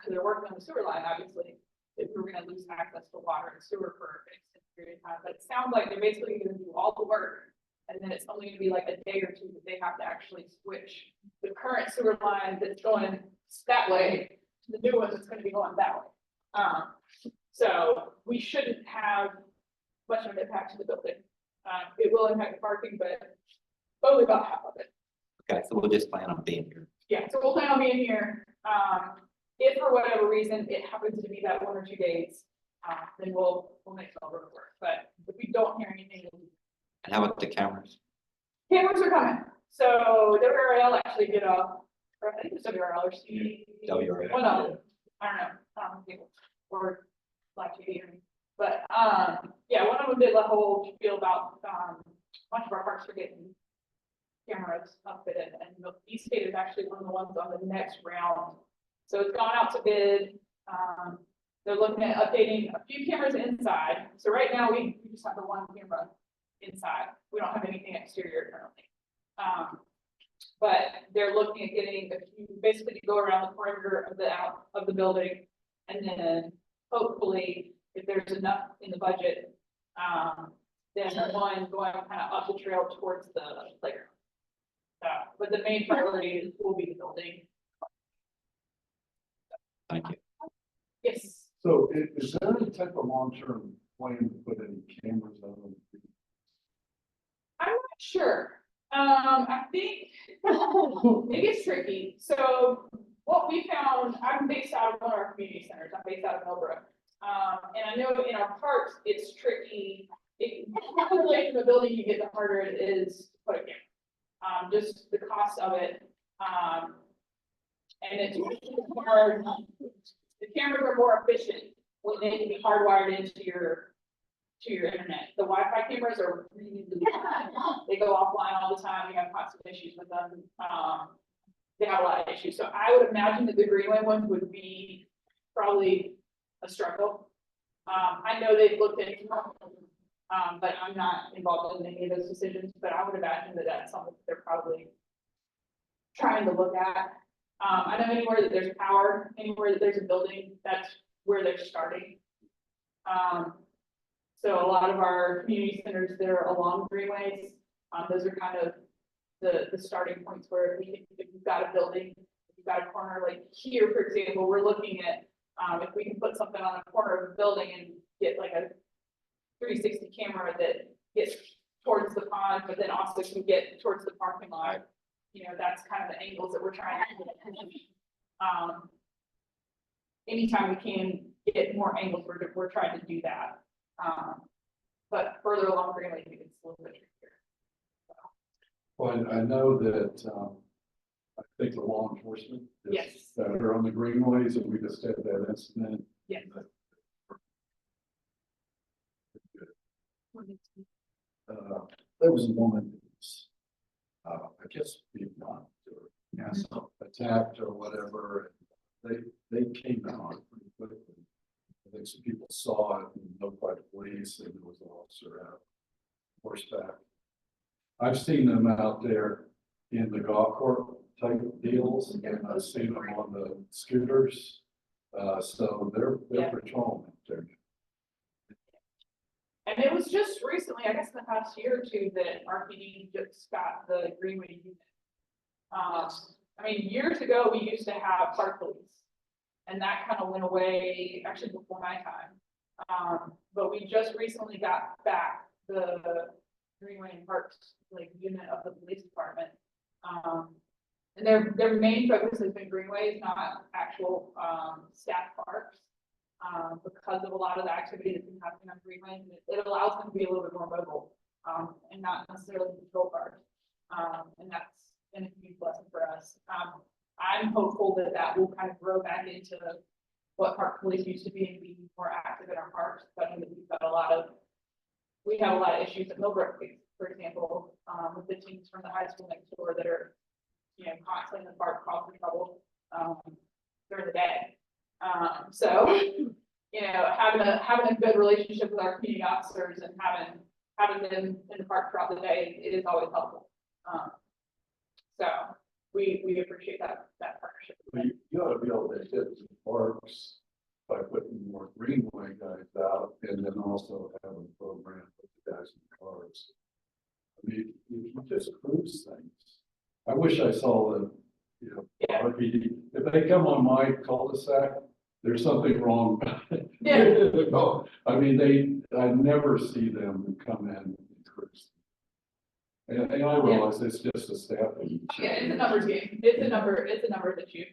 they're working on the sewer line, obviously. If we were gonna lose access to water and sewer for an extended period of time, but it sounds like they're basically gonna do all the work. And then it's only gonna be like a day or two that they have to actually switch the current sewer line that's going that way to the new one that's gonna be going that way. So we shouldn't have much of an impact to the building. It will impact the parking, but only about half of it. Okay, so we'll just plan on being here. Yeah, so we'll plan on being here. If for whatever reason it happens to be that 1 or 2 days, then we'll make it all work. But if we don't hear anything, And how about the cameras? cameras are coming. So WRL actually did or I think it's WRL or C. WRL. One of them. I don't know. Or Black TV or anything. But yeah, one of them did a whole spiel about a bunch of our parks are getting cameras upfitted, and Eastgate is actually one of the ones on the next round. So it's gone out to bid. They're looking at updating a few cameras inside. So right now we just have the one camera inside. We don't have anything exterior currently. But they're looking at getting a few, basically to go around the perimeter of the building, and then hopefully, if there's enough in the budget, then one going kind of up the trail towards the playground. But the main priority will be the building. Thank you. Yes. So is there any type of long-term plan to put any cameras on them? I'm not sure. I think it gets tricky. So what we found, I'm based out of one of our community centers. I'm based out of Millbrook. And I know in our parks, it's tricky. The further away from the building you get, the harder it is to put a camera. Just the cost of it. And it's more, the cameras are more efficient when they can be hardwired into your internet. The Wi-Fi cameras are really, they go offline all the time. We have lots of issues with them. They have a lot of issues. So I would imagine that the Greenway one would be probably a struggle. I know they've looked into, but I'm not involved in any of those decisions, but I would imagine that that's something that they're probably trying to look at. I know anywhere that there's power, anywhere that there's a building, that's where they're starting. So a lot of our community centers that are along greenways, those are kind of the starting points where if you've got a building, if you've got a corner, like here, for example, we're looking at if we can put something on a corner of a building and get like a 360 camera that gets towards the pond, but then also can get towards the parking lot. You know, that's kind of the angles that we're trying to get. Anytime we can get more angles, we're trying to do that. But further along Greenway, I think it's a little bit trickier. Well, I know that, I think the law enforcement Yes. is better on the greenways, and we just had that incident. Yes. There was a woman who was, I guess, being knocked or attacked or whatever, and they came out pretty quickly. I think some people saw it and notified the police, and there was an officer out horseback. I've seen them out there in the golf court type deals, and I've seen them on the scooters. So they're patrolling out there. And it was just recently, I guess in the past year or two, that RPD just got the Greenway unit. I mean, years ago, we used to have park police. And that kind of went away, actually before my time. But we just recently got back the Greenway and Parks like unit of the police department. And their main focus has been greenways, not actual staff parks. Because of a lot of the activity that's been happening on greenways, it allows them to be a little bit more mobile, and not necessarily patrol cars. And that's been a huge blessing for us. I'm hopeful that that will kind of grow back into what park police used to be and be more active in our parks. But I think that we have a lot of issues at Millbrook, for example, with the teams from the high school next door that are, you know, constantly in the park causing trouble during the day. So, you know, having a good relationship with our community officers and having them in the park throughout the day, it is always helpful. So we appreciate that partnership. Well, you ought to be able to hit the parks by putting more greenway guys out, and then also having a program with the guys in the cars. I mean, you just cruise things. I wish I saw the, you know, RPD. If they come on my cul-de-sac, there's something wrong. Yeah. I mean, I never see them come in and cruise. And I realize it's just a staffing. Yeah, it's a numbers game. It's a numbers issue.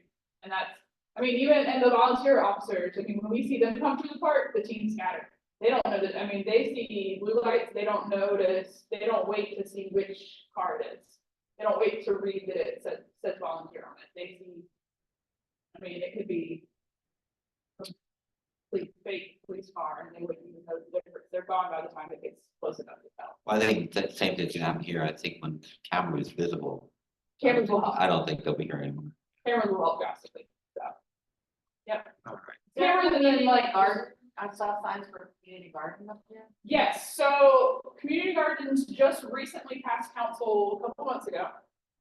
And that's, I mean, even, and the volunteer officers, I mean, when we see them come to the park, the team scatter. They don't know that, I mean, they see blue lights, they don't notice, they don't wait to see which car it is. They don't wait to read that it says volunteer on it. They see, I mean, it could be a complete fake police car, and they wouldn't even know they're gone by the time it gets close enough to tell. Well, I think that same thing can happen here. I think when the camera is visible, Cameras will help. I don't think they'll be here anymore. Cameras will help drastically, so. Yep. All right. Cameras and then like garden, I saw signs for community garden up there. Yes, so community gardens just recently passed council a couple months ago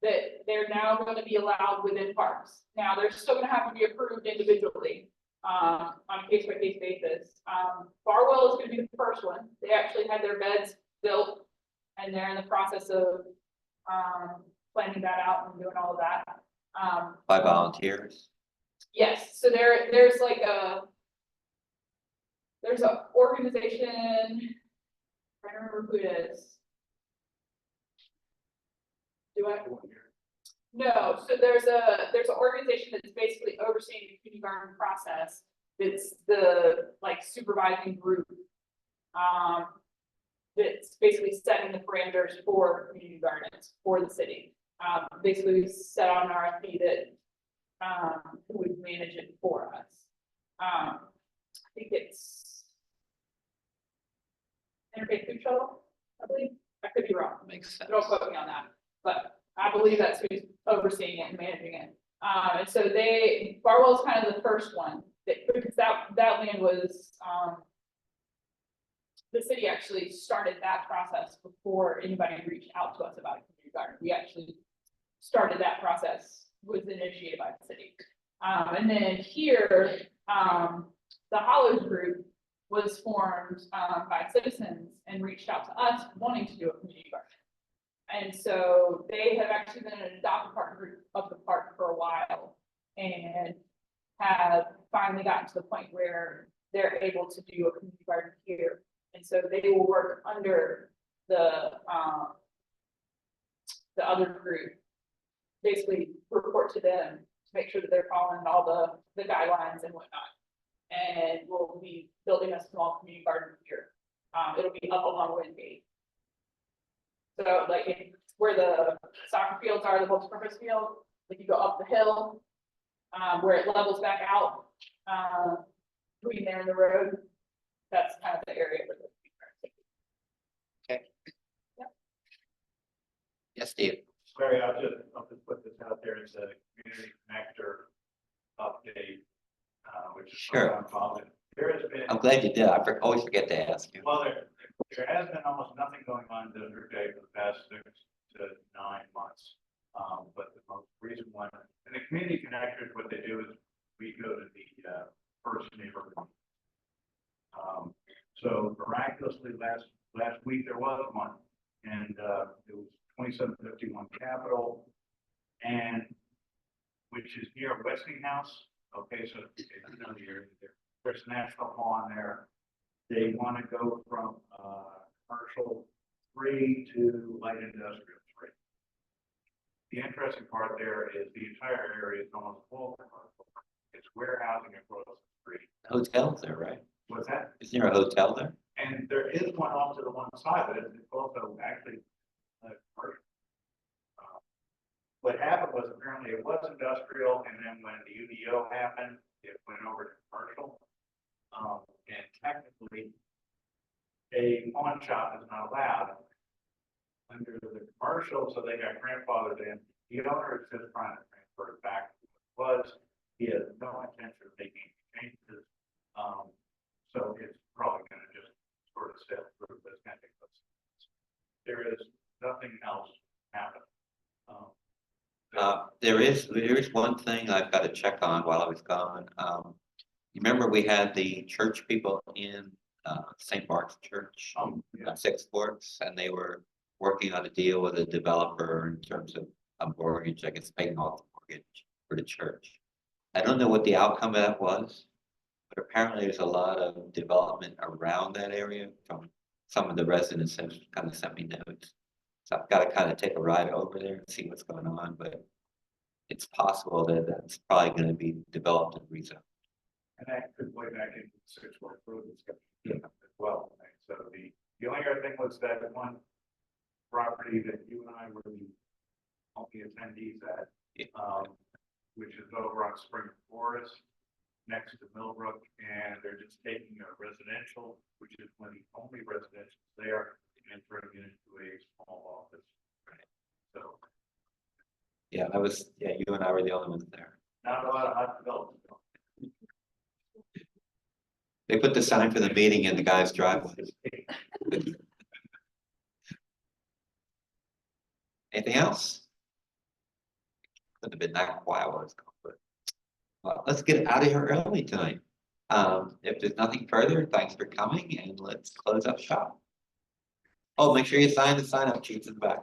that they're now going to be allowed within parks. Now, they're still going to have to be approved individually on a case by case basis. Barwell is going to be the first one. They actually had their beds built and they're in the process of planning that out and doing all of that. By volunteers. Yes, so there's an organization, I don't remember who it is. Do I? No, so there's an organization that's basically overseeing the community garden process. It's the like supervising group. That's basically setting the parameters for community gardens for the city. Basically we set out an RFP that, who would manage it for us. I think it's Interfaith Food Shuttle, I believe. I could be wrong. Makes sense. Don't quote me on that, but I believe that's who's overseeing it and managing it. And so Barwell's kind of the first one, because that land was, the city actually started that process before anybody reached out to us about a community garden. We actually started that process, was initiated by the city. And then here, the Hollows group was formed by citizens and reached out to us wanting to do a community garden. And so they have actually been an adopted partner group of the park for a while and have finally gotten to the point where they're able to do a community garden here. And so they will work under the other group, basically report to them to make sure that they're following all the guidelines and whatnot. And we'll be building a small community garden here. It'll be up along Wingate. So like where the soccer fields are, the multi-purpose field, like you go up the hill, where it levels back out, between there and the road, that's kind of the area where the. Okay. Yep. Yes, Steve. Larry, I'll just put this out there as a community connector update, which is. Sure. There has been. I'm glad you did. I always forget to ask you. Well, there has been almost nothing going on in District A for the past 6 to 9 months. But the most recent one, and the community connectors, what they do is we go to the first neighborhood. So miraculously last week there was one, and it was 2751 Capitol, and which is near Westinghouse. Okay, so you know the area there. There's National Law on there. They want to go from commercial 3 to light industrial 3. The interesting part there is the entire area is almost full commercial. It's warehousing across the street. Hotels there, right? What's that? Isn't there a hotel there? And there is one off to the one side, but it's also actually commercial. What happened was apparently it was industrial, and then when the UDO happened, it went over to commercial. And technically, a pawn shop is not allowed under the commercial, so they got grandfathered in. The owner is just trying to transfer it back to what it was. He has no intention of making changes. So it's probably going to just sort of sail through this kind of thing. There is nothing else happening. There is one thing I've got to check on while I was gone. You remember we had the church people in St. Mark's Church Yeah. on Six Forks, and they were working on a deal with a developer in terms of a mortgage, I guess paying off the mortgage for the church. I don't know what the outcome of that was, but apparently there's a lot of development around that area from some of the residents have kind of sent me notes. So I've got to kind of take a ride over there and see what's going on, but it's possible that that's probably going to be developed and rezoned. And that could play back into the 6 Fork Road discussion as well. Right? So the only other thing was that one property that you and I were the only attendees at, which is over on Spring Forest next to Millbrook, and they're just taking a residential, which is one of the only residential there, and turning it into a small office. Right. So Yeah, you and I were the only ones there. not a lot of hot development. They put the sign for the meeting in the guy's driveway. Anything else? Could have been that quiet while I was gone, but let's get out of here early tonight. If there's nothing further, thanks for coming, and let's close up shop. Oh, make sure you sign the sign-up sheets in the back.